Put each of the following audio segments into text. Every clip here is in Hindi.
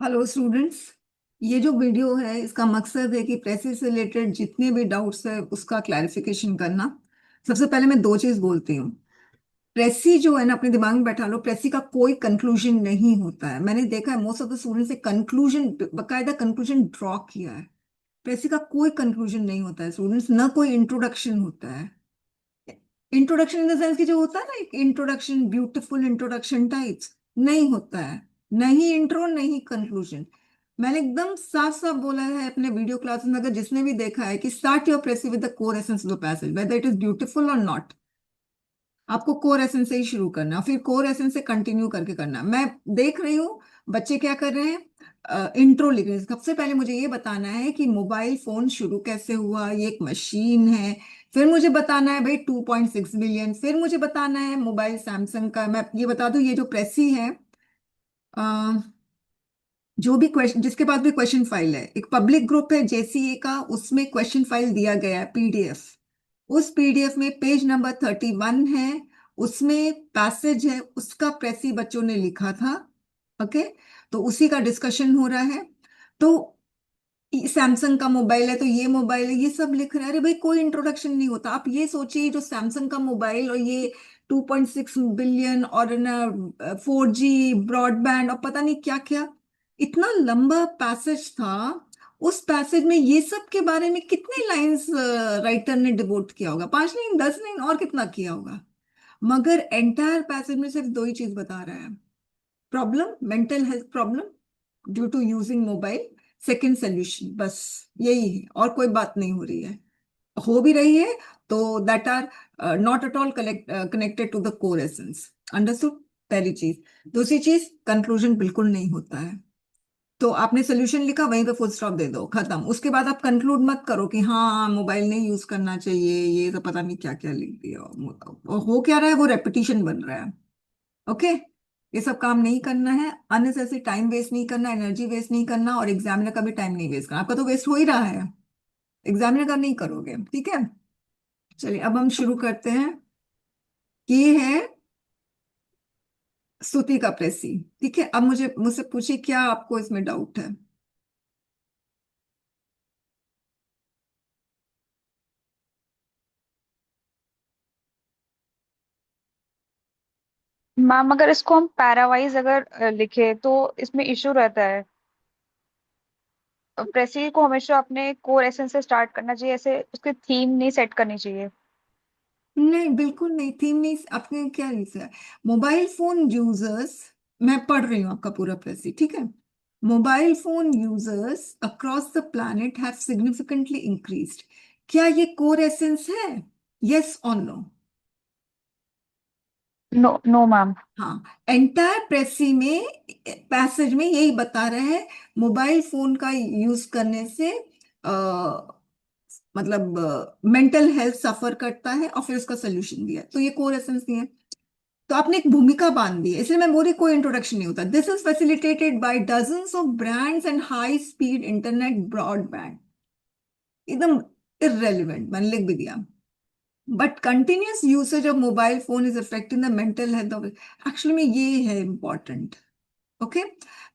Hello students. ये जो वीडियो है इसका मकसद है कि प्रेसी से रिलेटेड जितने भी डाउट्स है उसका क्लैरिफिकेशन करना। सबसे पहले मैं दो चीज बोलती हूँ। प्रेसी जो है ना, अपने दिमाग में बैठा लो, प्रेसी का कोई कंक्लूजन नहीं होता है। मैंने देखा है मोस्ट ऑफ द स्टूडेंट्स ने कंक्लूजन, बकायदा कंक्लूजन ड्रॉ किया है। प्रेसी का कोई कंक्लूजन नहीं होता है स्टूडेंट्स, ना कोई इंट्रोडक्शन होता है। इंट्रोडक्शन इन द सेंस कि जो होता है ना, एक इंट्रोडक्शन, ब्यूटीफुल इंट्रोडक्शन टाइप्स, नहीं होता है। नहीं इंट्रो, नहीं कंक्लूजन। मैंने एकदम साफ साफ बोला है अपने वीडियो क्लासेस में, अगर जिसने भी देखा है, कि start your precis with the core essence of the passage whether it is beautiful और नॉट। आपको कोर एसेंस से ही शुरू करना, फिर कोर एसेंस से कंटिन्यू करके करना। मैं देख रही हूँ बच्चे क्या कर रहे हैं, इंट्रो लिख रहे हैं। सबसे पहले मुझे ये बताना है कि मोबाइल फोन शुरू कैसे हुआ, ये एक मशीन है। फिर मुझे बताना है भाई 2.6 बिलियन। फिर मुझे बताना है मोबाइल सैमसंग का। मैं ये बता दूं, ये जो प्रेसी है, जो भी क्वेश्चन, जिसके पास भी क्वेश्चन फाइल है, एक पब्लिक ग्रुप है जेसीए का, उसमें क्वेश्चन फाइल दिया गया है, पीडीएफ। उस पीडीएफ में पेज नंबर 31 है, उसमें पैसेज है, उसका प्रेसी बच्चों ने लिखा था। ओके, तो उसी का डिस्कशन हो रहा है। तो सैमसंग का मोबाइल है तो ये मोबाइल है, ये सब लिख रहे हैं। अरे भाई, कोई इंट्रोडक्शन नहीं होता। आप ये सोचिए, जो सैमसंग का मोबाइल और ये 2.6 बिलियन और ना 4G ब्रॉडबैंड और पता नहीं क्या क्या, इतना लंबा पैसेज था। उस पैसेज में ये सब के बारे में कितने लाइंस राइटर ने डिवोट किया होगा? 5 लाइन, 10 लाइन, और कितना किया होगा? मगर एंटायर पैसेज में सिर्फ दो ही चीज बता रहा है। Problem, mental health problem due to using mobile. Second solution, बस यही है, और कोई बात नहीं हो रही है। हो भी रही है तो that are not at all connected to the core essence. Understood? पहली चीज। दूसरी चीज, कंक्लूजन बिल्कुल नहीं होता है। तो आपने सोल्यूशन लिखा, वहीं पे फुल स्टॉप दे दो, खत्म। उसके बाद आप कंक्लूड मत करो कि हाँ मोबाइल नहीं यूज करना चाहिए, ये तो पता नहीं क्या क्या लिख दिया। हो क्या रहा है, वो रेपिटेशन बन रहा है। ओके, ये सब काम नहीं करना है। अननेसेसरी टाइम वेस्ट नहीं करना, एनर्जी वेस्ट नहीं करना, और एग्जामिनर का भी टाइम नहीं वेस्ट करना। आपका तो वेस्ट हो ही रहा है, एग्जामिनर का नहीं करोगे। ठीक है, चलिए अब हम शुरू करते हैं। ये है स्तुति का प्रेसी। ठीक है, अब मुझसे पूछिए, क्या आपको इसमें डाउट है? मैम अगर इसको हम पैरावाइज अगर लिखे तो इसमें इशू रहता है। प्रेसी को हमेशा अपने कोर एसेंस से स्टार्ट करना चाहिए, ऐसे उसकी थीम नहीं सेट करनी चाहिए। नहीं, बिल्कुल नहीं, थीम नहीं। आपने क्या लिखा है? मोबाइल फोन यूजर्स, मैं पढ़ रही हूँ आपका पूरा प्रेसी, ठीक है। Mobile phone users across the planet have significantly increased. क्या ये कोर एसेंस है? यस और नो? No no ma'am. हाँ, एंटायर प्रेसी में, पैसेज में यही बता रहे हैं। मोबाइल फोन का यूज करने से मतलब मेंटल हेल्थ सफर करता है, और फिर उसका सोल्यूशन दिया है। तो ये कोर एसेंस नहीं है। तो आपने एक भूमिका बांध दी है, इसलिए मैं बोल रही, कोई इंट्रोडक्शन नहीं होता। This is facilitated bye dozens of brands and high speed internet broadband. एकदम इररेलेवेंट, मैंने लिख भी दिया। But continuous usage of mobile phone is affecting the mental health of, actually में ये है इम्पोर्टेंट। ओके,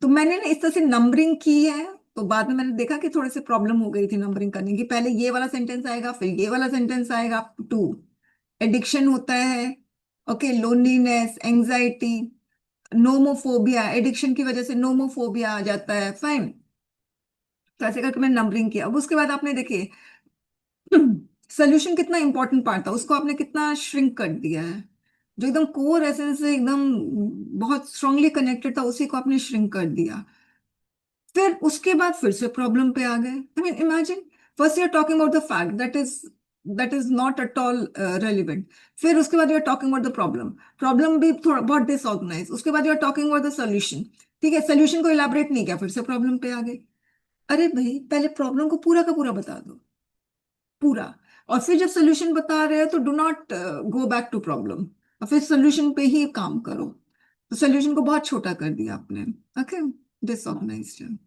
तो मैंने ना इस तरह से नंबरिंग की है। तो बाद में मैंने देखा कि थोड़े से प्रॉब्लम हो गई थी नंबरिंग करने की। पहले ये वाला सेंटेंस आएगा, फिर ये वाला सेंटेंस आएगा। टू, एडिक्शन होता है। Okay, loneliness, anxiety, nomophobia, addiction की वजह से नोमोफोबिया आ जाता है। फाइन। तो ऐसे करके मैंने नंबरिंग किया। अब उसके बाद आपने देखिए सोल्यूशन कितना इंपॉर्टेंट पार्ट था, उसको आपने कितना श्रिंक कर दिया है। जो एकदम कोर एसेंस से एकदम बहुत स्ट्रांगली कनेक्टेड था, उसी को आपने श्रिंक कर दिया। फिर उसके बाद फिर से प्रॉब्लम पे आ गए। I mean imagine, first you are talking about the fact that is not at all relevant. फिर उसके बाद you are talking about the problem. Problem भी थोड़ा बहुत डिसऑर्गेनाइज। उसके बाद you are talking about the solution. ठीक है, सोल्यूशन को इलाबरेट नहीं किया, फिर से प्रॉब्लम पे आ गए। अरे भाई, पहले प्रॉब्लम को पूरा का पूरा बता दो, पूरा। और फिर जब सोल्यूशन बता रहे हो तो do not go back to problem, और फिर सोल्यूशन पे ही काम करो। तो सोल्यूशन को बहुत छोटा कर दिया आपने। Okay, disorganised.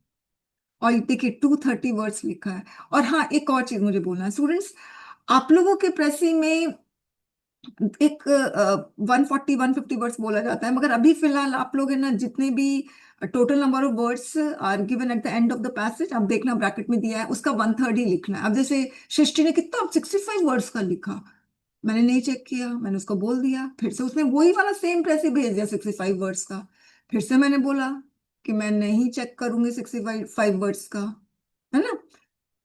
और देखिए 230 वर्ड्स लिखा है। और हाँ, एक और चीज मुझे बोलना है स्टूडेंट्स, आप लोगों के प्रेसी में एक 140-150 वर्ड्स बोला जाता है, मगर अभी फिलहाल आप लोग है ना, जितने भी total number of words are given at the end of the passage, आप देखना ब्रैकेट में दिया है, उसका 1/3 ही लिखना है। अब जैसे सृष्टि ने कितना 65 वर्ड्स का लिखा, मैंने नहीं चेक किया, मैंने उसको बोल दिया, फिर से उसने वही वाला सेम प्रेस ही भेज दिया 65 वर्ड्स का। फिर से मैंने बोला कि मैं नहीं चेक करूंगी 65 वर्ड्स का, है ना।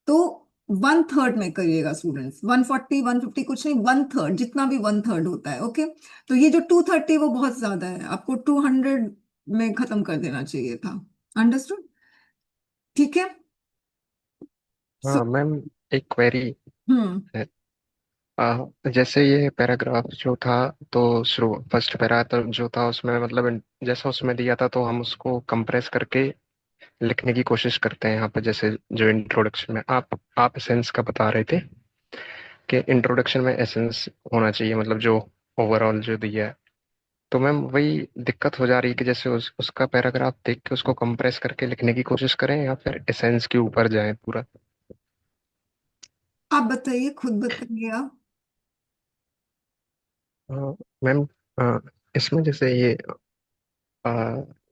तो 1/3 में करिएगा स्टूडेंट्स, 140-150 कुछ नहीं, 1/3, जितना भी 1/3 होता है, ओके। तो ये जो 230 वो बहुत ज्यादा है, आपको 200 में खत्म कर देना चाहिए था। अंडरस्टूड? ठीक है। सो हाँ मैम, एक क्वेरी हम्म है। जैसे ये पैराग्राफ जो था, तो शुरू फर्स्ट पैरा तो जो था उसमें मतलब जैसा उसमें दिया था तो हम उसको कंप्रेस करके लिखने की कोशिश करते हैं यहाँ पे। जैसे जो इंट्रोडक्शन में आप एसेंस का बता रहे थे कि इंट्रोडक्शन में एसेंस होना चाहिए, मतलब जो ओवरऑल जो दिया है। तो मैम वही दिक्कत हो जा रही है कि जैसे उसका पैराग्राफ देख के उसको कंप्रेस करके लिखने की कोशिश करें या फिर एसेंस के ऊपर जाएं पूरा। आप बताइए, खुद बताइए आप। मैम, इसमें जैसे ये अ,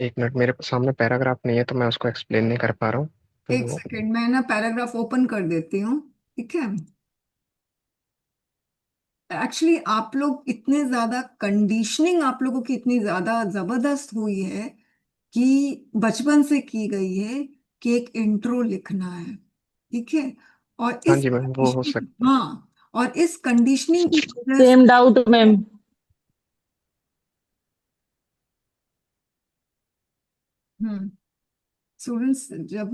एक मिनट, मेरे सामने पैराग्राफ नहीं है तो मैं उसको एक्सप्लेन नहीं कर पा रहा हूँ। एक तो सेकेंड, मैं ना पैराग्राफ ओपन कर देती हूँ, ठीक है। एक्चुअली आप लोग इतने ज्यादा कंडीशनिंग, आप लोगों की इतनी ज्यादा जबरदस्त हुई है कि बचपन से की गई है कि एक इंट्रो लिखना है, ठीक है। और हाँ इस जी मैम, वो हो कंडीशनिंग, सकता हाँ, और इस कंडीशनिंग की वजह से, सेम डाउट मैम। स्टूडेंट्स जब,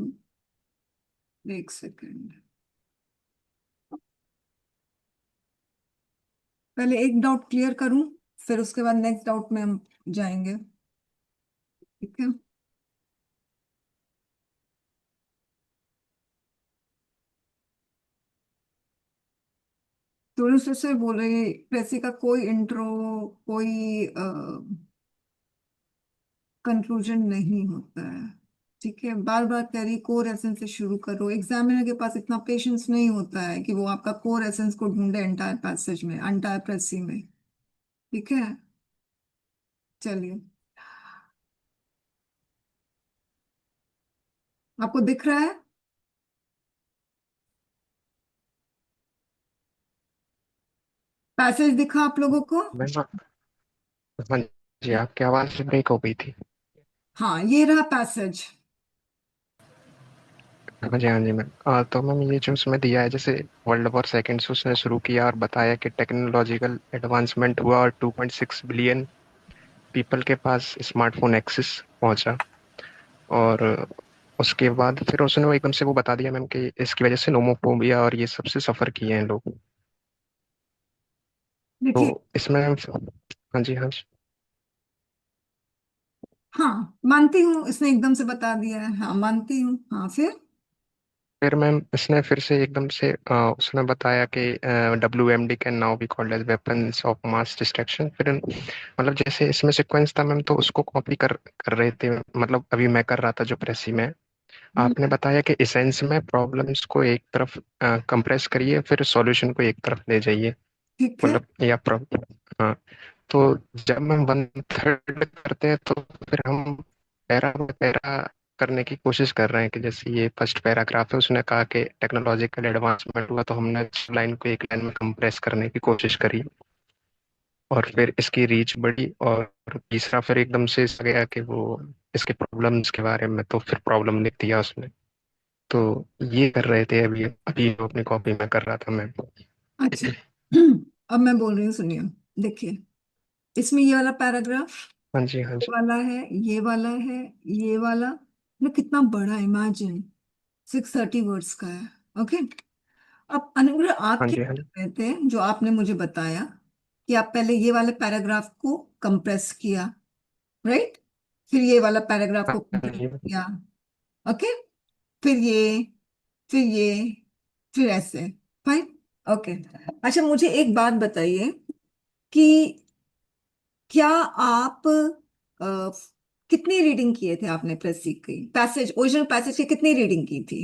एक सेकेंड, पहले एक डाउट क्लियर करूं, फिर उसके बाद नेक्स्ट डाउट में हम जाएंगे, ठीक है। स्टूडेंट्स फिर से बोल रहे हैं, प्रेसी का कोई इंट्रो, कोई कंक्लूजन नहीं होता है, ठीक है। बार बार कह रही कोर एसेंस से शुरू करो, एग्जामिनर के पास इतना पेशेंस नहीं होता है कि वो आपका कोर एसेंस को ढूंढे एंटायर पैसेज में, एंटायर प्रेसी में, ठीक है। चलिए, आपको दिख रहा है पैसेज, दिखा आप लोगों को? है मैम। हाँ जी, आपकी आवाज़ ब्रेक हो गई थी। हाँ, ये रहा पैसेज। हाँ जी, हाँ जी मैम। तो मैम ये जो उसमें दिया है, जैसे वर्ल्ड वॉर सेकेंड से उसने शुरू किया और बताया कि टेक्नोलॉजिकल एडवांसमेंट हुआ और 2.6 बिलियन पीपल के पास स्मार्टफोन एक्सेस पहुंचा। और उसके बाद फिर उसने वो एकदम से वो बता दिया मैम कि इसकी वजह से नोमोफोबिया और ये सबसे सफ़र किए हैं लोग। तो देखिए, इसमें हाँ जी, हाँ जी। हाँ मानती हूँ, इसने एकदम से बता दिया है, हाँ मानती हूँ, हाँ फिर। फिर मैम इसने फिर से एकदम से उसने बताया कि WMD can now be called as weapons of mass destruction. फिर मतलब जैसे इसमें सीक्वेंस था मैम, तो उसको कॉपी कर रहे थे, मतलब अभी मैं कर रहा था जो प्रेसी में। हम्म, आपने बताया कि इसेंस में प्रॉब्लम्स को एक तरफ कंप्रेस करिए, फिर सॉल्यूशन को एक तरफ ले जाइए, ठीक है। मतलब या प्रॉब्लम। हाँ। तो जब हम 1/3 करते हैं तो फिर हम पैरा बाय पैरा करने की कोशिश कर रहे हैं कि जैसे ये फर्स्ट पैराग्राफ है, उसने कहा कि टेक्नोलॉजिकल एडवांसमेंट हुआ, तो हमने लाइन को एक लाइन में कंप्रेस करने की कोशिश करी और फिर इसकी रीच बढ़ी। और तीसरा फिर एकदम से इस गया कि वो इसके प्रॉब्लम्स के बारे में, तो फिर प्रॉब्लम लिख दिया उसने। तो ये कर रहे थे अभी अभी जो अपनी कॉपी में कर रहा था मैं। अच्छा, अब मैं बोल रही हूँ, सुनिए। देखिए, इसमें ये वाला पैराग्राफ, हाँ जी, हाँ ये जी, वाला है, ये वाला है, ये वाला, ना कितना बड़ा, इमेजिन 630 वर्ड्स का है, ओके। अब अनुग्रह, आप हाँ क्या जी, हाँ जी, कर रहे थे, जो आपने मुझे बताया कि आप पहले ये वाले पैराग्राफ को कंप्रेस किया, राइट, फिर ये वाला पैराग्राफ को हाँ कंप्रेस जी। किया, ओके, फिर ये, फिर ये, फिर ऐसे, फाइन, ओके। अच्छा, मुझे एक बात बताइए कि क्या आप कितनी रीडिंग किए थे आपने प्रेस की, पैसेज, ओरिजिनल पैसेज की कितनी रीडिंग की थी?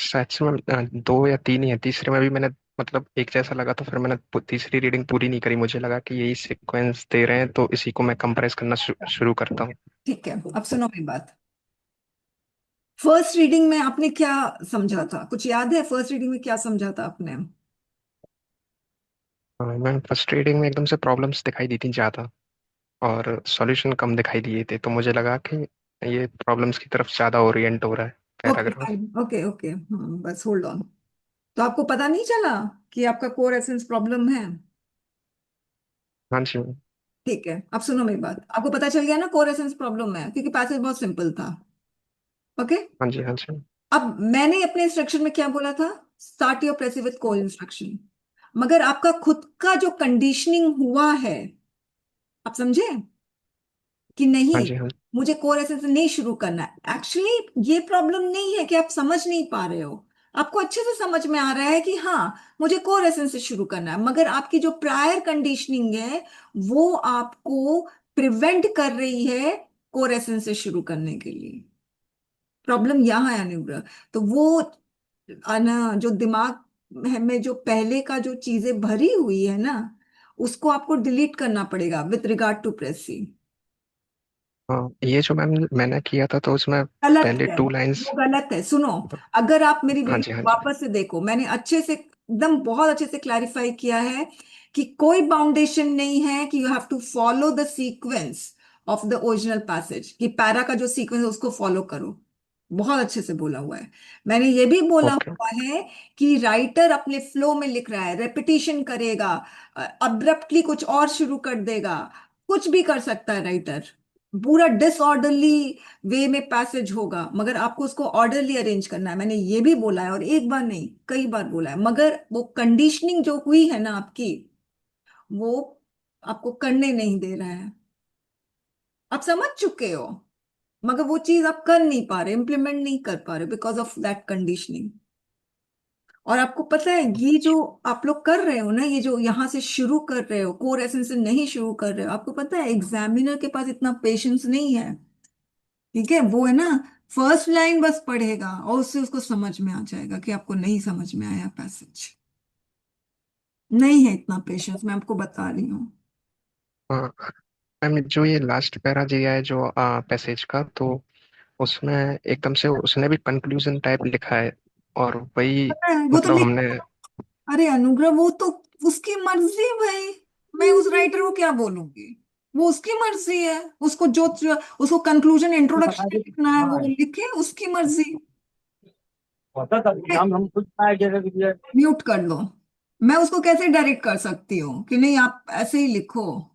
शायद से मैम 2 या 3 ही है, तीसरे में भी मैंने मतलब एक जैसा लगा, तो फिर मैंने तीसरी रीडिंग पूरी नहीं करी। मुझे लगा कि यही सीक्वेंस दे रहे हैं तो इसी को मैं कंप्रेस करना शुरू करता हूँ। ठीक है, अब सुनो मेरी बात। फर्स्ट रीडिंग में आपने क्या समझा था, कुछ याद है? फर्स्ट रीडिंग में क्या समझा था आपने? मैं फर्स्ट रीडिंग में एकदम से प्रॉब्लम्स दिखाई दी थी ज़्यादा, और सॉल्यूशन कम दिखाई दिए थे, तो मुझे लगा कि ये प्रॉब्लम्स की तरफ ज़्यादा ओरिएंट हो रहा है okay paragraph. Fine, okay okay, बस होल्ड ऑन। तो आपको पता नहीं चला कि आपका कोर एसेंस प्रॉब्लम है? हाँ जी। ठीक है, अब सुनो मेरी बात। आपको पता चल गया ना कोर एसेंस प्रॉब्लम है, क्योंकि पैसेज बहुत सिंपल था। ओके। हाँ जी। हाँ जी। अब मैंने अपने इंस्ट्रक्शन में क्या बोला था? Start your precis with core instruction. मगर आपका खुद का जो कंडीशनिंग हुआ है, आप समझे कि हाँ नहीं, जी। हाँ। मुझे कोर एसेंस से नहीं शुरू करना है। एक्चुअली ये प्रॉब्लम नहीं है कि आप समझ नहीं पा रहे हो। आपको अच्छे से समझ में आ रहा है कि हाँ, मुझे कोर एसेंस से शुरू करना है, मगर आपकी जो प्रायर कंडीशनिंग है वो आपको प्रिवेंट कर रही है कोर एसेंस से शुरू करने के लिए। प्रॉब्लम यहाँ है अनुग्रह। तो वो जो दिमाग में जो पहले का जो चीजें भरी हुई है ना, उसको आपको डिलीट करना पड़ेगा विथ रिगार्ड टू प्रेसी। हाँ, ये जो मैंने किया था तो उसमें गलत पहले है, टू लाइंस। वो गलत है। सुनो, अगर आप मेरी हाँ जी। वीडियो हाँ जी। वापस से देखो, मैंने अच्छे से एकदम बहुत अच्छे से क्लैरिफाई किया है कि कोई बाउंडेशन नहीं है कि you have to follow the sequence of the original passage, कि पैरा का जो सीक्वेंस है उसको फॉलो करो। बहुत अच्छे से बोला हुआ है। मैंने ये भी बोला ओके। हुआ है कि राइटर अपने फ्लो में लिख रहा है, रेपिटेशन करेगा, अब्रप्टली कुछ और शुरू कर देगा, कुछ भी कर सकता है राइटर। पूरा डिसऑर्डरली वे में पैसेज होगा, मगर आपको उसको ऑर्डरली अरेंज करना है। मैंने ये भी बोला है, और एक बार नहीं कई बार बोला है। मगर वो कंडीशनिंग जो हुई है ना आपकी, वो आपको करने नहीं दे रहा है। आप समझ चुके हो, मगर वो चीज आप कर नहीं पा रहे, इंप्लीमेंट नहीं कर पा रहे बिकॉज ऑफ दैट कंडीशनिंग। और आपको पता है, ये जो आप लोग कर रहे हो ना, ये जो यहाँ से शुरू कर रहे हो, कोर एसेंस से नहीं शुरू कर रहे हो, आपको पता है एग्जामिनर के पास इतना पेशेंस नहीं है। ठीक है, वो है ना, फर्स्ट लाइन बस पढ़ेगा और उससे उसको समझ में आ जाएगा कि आपको नहीं समझ में आया पैसेज। नहीं है इतना पेशेंस, मैं आपको बता रही हूँ। हाँ मैम, जो ये लास्ट पैरा दिया है जो पैसेज का, तो उसमें एकदम से उसने भी कंक्लूजन टाइप लिखा है, और वही पता है, वो तो मतलब लिख, हमने। अरे अनुग्रह, वो तो उसकी मर्जी है भाई। मैं उस राइटर को क्या बोलूंगी? वो उसकी मर्जी है। उसको उसको कंक्लूजन इंट्रोडक्शन लिखना है वो लिखे, उसकी मर्जी। म्यूट कर लो। मैं उसको कैसे डायरेक्ट कर सकती हूँ कि नहीं आप ऐसे ही लिखो?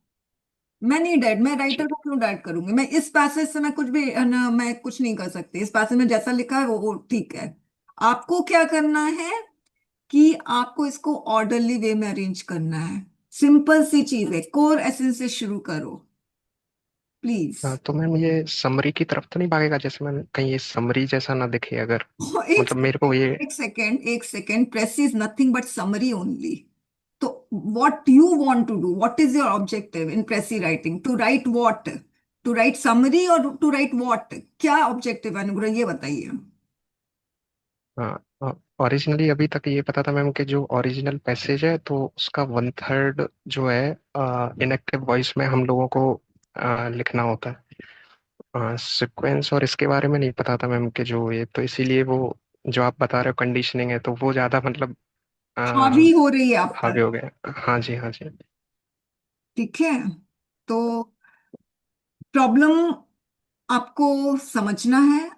मैं नहीं डायरेक्ट, मैं राइटर को क्यों डायरेक्ट करूंगी? मैं इस पैसेज से मैं कुछ भी है ना, मैं कुछ नहीं कर सकती। इस पैसेज में जैसा लिखा है वो ठीक है। आपको क्या करना है कि आपको इसको ऑर्डरली वे में अरेंज करना है। सिंपल सी चीज है, कोर एसेंस से शुरू करो प्लीज। हाँ, तो मैम ये समरी की तरफ तो नहीं भागेगा? जैसे मैम कहीं ये समरी जैसा ना दिखे अगर, एक मतलब मेरे को ये। एक सेकेंड, एक second. Precis is nothing but summary only. तो what you want to do, what is your objective in precis writing? To write what? To write summary और टू राइट व्हाट? क्या ऑब्जेक्टिव है अनुग्रह, ये बताइए। हाँ, ओरिजिनली अभी तक ये पता था मैम कि जो ओरिजिनल पैसेज है तो उसका वन थर्ड जो है इनएक्टिव वॉइस में हम लोगों को लिखना होता है सीक्वेंस, और इसके बारे में नहीं पता था मैम कि जो ये, तो इसीलिए वो जो आप बता रहे हो कंडीशनिंग है तो वो ज़्यादा मतलब हावी हो रही है आप हावी पर। हो गया। हाँ जी। हाँ जी। ठीक है, तो प्रॉब्लम आपको समझना है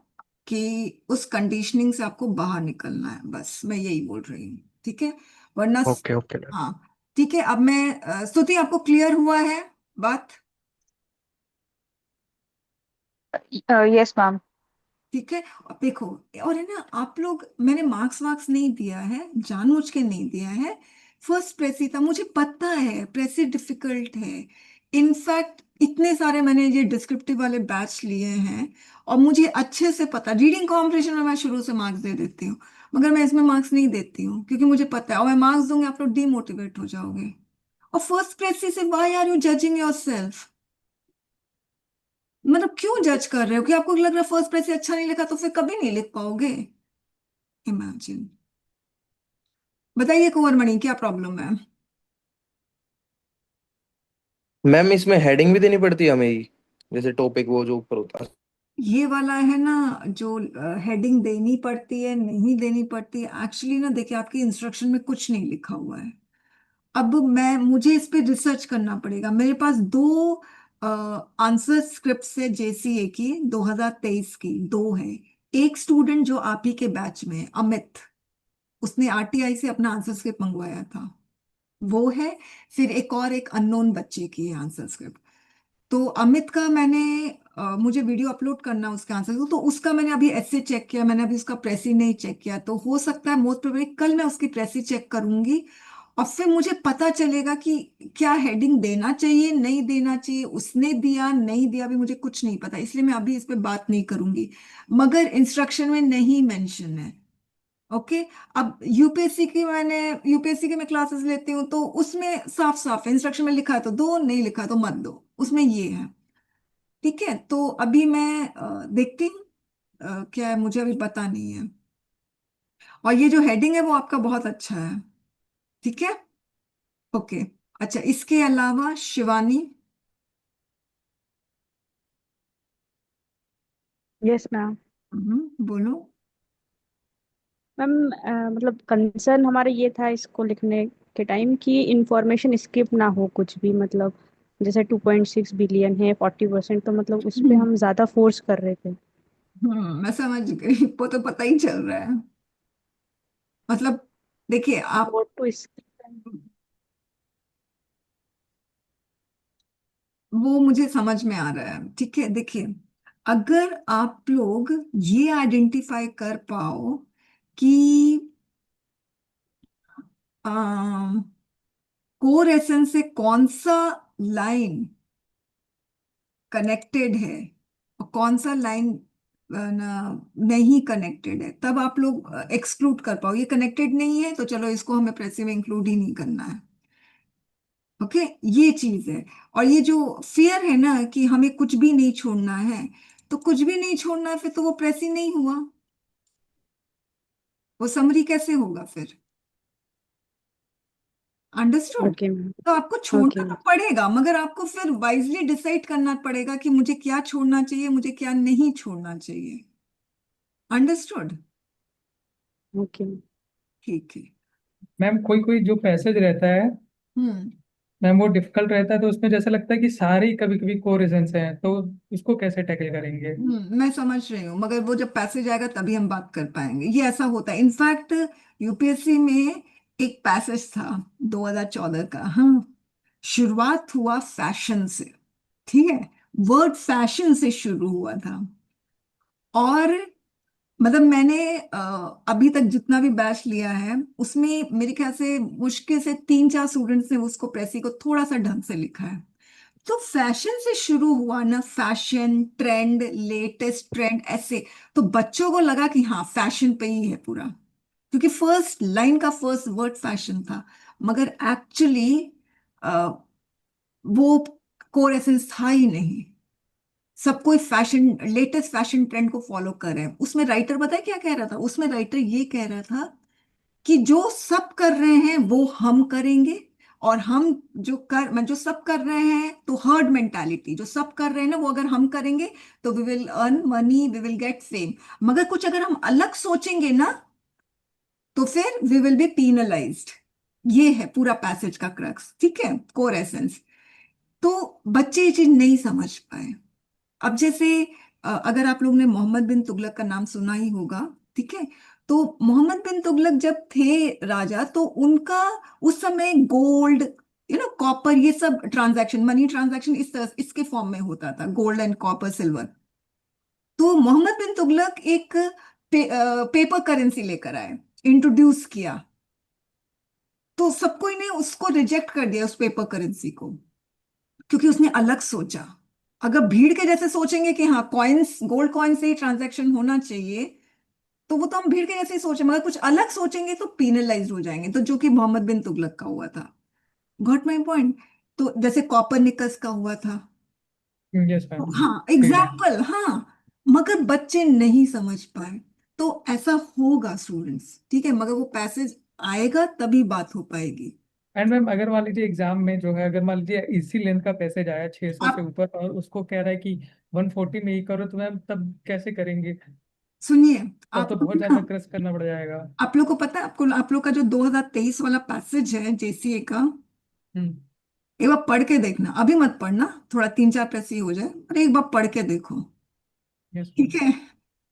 कि उस कंडीशनिंग से आपको बाहर निकलना है, बस मैं यही बोल रही हूँ। ठीक है, वरना ओके ओके मैम। हाँ। ठीक है, अब मैं स्तुति, आपको क्लियर हुआ है बात? Yes ma'am. ठीक है, अब देखो, और है ना, आप लोग, मैंने मार्क्स वार्क्स नहीं दिया है, जानबूझ के नहीं दिया है। फर्स्ट प्रेसी था, मुझे पता है प्रेसी डिफिकल्ट है। इनफैक्ट इतने सारे मैंने ये डिस्क्रिप्टिव वाले बैच लिए हैं, और मुझे अच्छे से पता, रीडिंग कॉम्पिटिशन में मैं शुरू से मार्क्स दे देती हूँ, मगर मैं इसमें मार्क्स नहीं देती हूँ, क्योंकि मुझे पता है, और मैं मार्क्स दूंगी आप लोग डिमोटिवेट हो जाओगे। और फर्स्ट प्रेसी से why are you judging yourself? मतलब क्यों जज कर रहे हो? कि आपको लग रहा है फर्स्ट प्रेस से अच्छा नहीं लिखा तो फिर कभी नहीं लिख पाओगे? इमेजिन। बताइए कुंवर मणि, क्या प्रॉब्लम है? मैम इसमें हेडिंग भी देनी पड़ती है हमें ही, जैसे टॉपिक वो जो ऊपर होता है। ये वाला है ना, जो हेडिंग देनी पड़ती है नहीं देनी पड़ती है, एक्चुअली ना देखिए, आपकी इंस्ट्रक्शन में कुछ नहीं लिखा हुआ है। अब मैं मुझे इस पे रिसर्च करना पड़ेगा। मेरे पास दो आंसर स्क्रिप्ट है जेसीए की, 2023 की दो है। एक स्टूडेंट जो आप ही के बैच में है, अमित, उसने आरटीआई से अपना आंसर स्क्रिप्ट मंगवाया था, वो है। फिर एक और एक अननोन बच्चे की है आंसर स्क्रिप्ट। तो अमित का मैंने मुझे वीडियो अपलोड करना है उसके आंसर को, तो उसका मैंने अभी ऐसे चेक किया, मैंने अभी उसका प्रेसी नहीं चेक किया। तो हो सकता है मोस्ट प्रोबेबली कल मैं उसकी प्रेसी चेक करूंगी, और फिर मुझे पता चलेगा कि क्या हेडिंग देना चाहिए नहीं देना चाहिए, उसने दिया नहीं दिया भी मुझे कुछ नहीं पता, इसलिए मैं अभी इस पे बात नहीं करूंगी। मगर इंस्ट्रक्शन में नहीं मेंशन है। ओके। अब यूपीएससी की मैं क्लासेस लेती हूँ, तो उसमें साफ साफ इंस्ट्रक्शन में लिखा है तो दो, नहीं लिखा तो मत दो, उसमें ये है। ठीक है, तो अभी मैं देखती हूँ क्या है, मुझे अभी पता नहीं है। और ये जो हेडिंग है वो आपका बहुत अच्छा है। ठीक है। ओके। अच्छा, इसके अलावा शिवानी। Yes ma'am. बोलो। मैम मतलब कंसर्न हमारा ये था इसको लिखने के टाइम कि इंफॉर्मेशन स्किप ना हो कुछ भी, मतलब जैसे 2.6 बिलियन है 40%, तो मतलब उस पे हम्म हम ज्यादा फोर्स कर रहे थे। मैं समझ गई, वो तो पता ही चल रहा है। मतलब देखिए आप, वो तो इस वो मुझे समझ में आ रहा है। ठीक है, देखिए, अगर आप लोग ये आइडेंटिफाई कर पाओ कि कोर एसेंस से कौन सा लाइन कनेक्टेड है और कौन सा लाइन नहीं कनेक्टेड है, तब आप लोग एक्सक्लूड कर पाओ। ये कनेक्टेड नहीं है तो चलो इसको हमें प्रेसी में इंक्लूड ही नहीं करना है। ओके, ये चीज है। और ये जो फियर है ना कि हमें कुछ भी नहीं छोड़ना है, तो कुछ भी नहीं छोड़ना है फिर तो वो प्रेसी नहीं हुआ, वो समरी कैसे होगा फिर? अंडरस्टूड? Okay ma'am. तो आपको ओके छोड़ना तो मैम। पड़ेगा, मगर आपको फिर वाइजली डिसाइड करना पड़ेगा कि मुझे क्या छोड़ना चाहिए, मुझे क्या नहीं छोड़ना चाहिए। अंडरस्टूड? Okay ma'am. ठीक है। मैम कोई कोई जो पैसेज रहता है, हम्म मैम वो डिफिकल्ट रहता है, तो उसमें जैसा लगता है कि सारे ही कभी कभी को रीजंस हैं, तो उसको कैसे टैकल करेंगे? मैं समझ रही हूँ, मगर वो जब पैसेज आएगा तभी हम बात कर पाएंगे। ये ऐसा होता है इनफैक्ट, यूपीएससी में एक पैसेज था 2014 का। हाँ, शुरुआत हुआ फैशन से। ठीक है, वर्ड फैशन से शुरू हुआ था। और मतलब मैंने अभी तक जितना भी बैच लिया है उसमें मेरे ख्याल से मुश्किल से 3-4 स्टूडेंट्स ने उसको प्रेसी को थोड़ा सा ढंग से लिखा है। तो फैशन से शुरू हुआ ना, फैशन ट्रेंड, लेटेस्ट ट्रेंड ऐसे। तो बच्चों को लगा कि हाँ फैशन पे ही है पूरा, क्योंकि फर्स्ट लाइन का फर्स्ट वर्ड फैशन था। मगर एक्चुअली वो कोर एसेंस था ही नहीं। सब कोई फैशन, लेटेस्ट फैशन ट्रेंड को फॉलो कर रहे हैं। उसमें राइटर पता है क्या कह रहा था? उसमें राइटर ये कह रहा था कि जो सब कर रहे हैं वो हम करेंगे, और हम जो सब कर रहे हैं, तो हर्ड मेंटालिटी, जो सब कर रहे हैं ना वो अगर हम करेंगे तो we will earn money, we will get fame. मगर कुछ अगर हम अलग सोचेंगे ना, तो फिर वी विल बी पीनलाइज्ड। ये है पूरा पैसेज का क्रक्स। ठीक है, कोर एसेंस। तो बच्चे ये चीज नहीं समझ पाए। अब जैसे अगर आप लोग ने मोहम्मद बिन तुगलक का नाम सुना ही होगा। ठीक है, तो मोहम्मद बिन तुगलक जब थे राजा, तो उनका उस समय गोल्ड, कॉपर, ये सब ट्रांजैक्शन, मनी ट्रांजैक्शन इस तरह इसके फॉर्म में होता था, गोल्ड एंड कॉपर सिल्वर। तो मोहम्मद बिन तुगलक एक पेपर करेंसी लेकर आए, इंट्रोड्यूस किया। तो सब कोई ने उसको रिजेक्ट कर दिया, उस पेपर करेंसी को, क्योंकि उसने अलग सोचा। अगर भीड़ के जैसे सोचेंगे कि हाँ कॉइन्स, गोल्ड कॉइन से ही ट्रांजैक्शन होना चाहिए, तो वो तो हम भीड़ के जैसे ही सोचे, मगर कुछ अलग सोचेंगे तो पीनलाइज हो जाएंगे, तो जो कि मोहम्मद बिन तुगलक का हुआ था। Got my point? तो जैसे कॉपर निकस का हुआ था। Yes ma'am. हाँ, ठीक है। एग्जाम्पल, हाँ। मगर बच्चे नहीं समझ पाए। तो ऐसा होगा स्टूडेंट्स, ठीक है, मगर वो पैसेज आएगा तभी बात हो पाएगी। एंड मैम अगर मान लीजिए एग्जाम में जो है, अगर मान लीजिए इसी लेंथ का पैसेज आया 600 से आप ऊपर और उसको कह रहा है कि 140 में ही करो, तो मैम तब कैसे करेंगे? सुनिए, तब आप तो लोग बहुत ना, ज्यादा क्रश करना पड़ जाएगा। आप लोग को पता है, आपको आप लोग का जो 2023 वाला पैसेज है जेसीए का, हम्म। एक बार पढ़ के देखना, अभी मत पढ़ना, थोड़ा 3-4 पैसे ही हो जाए, और एक बार पढ़ के देखो। यस ठीक मैम। है,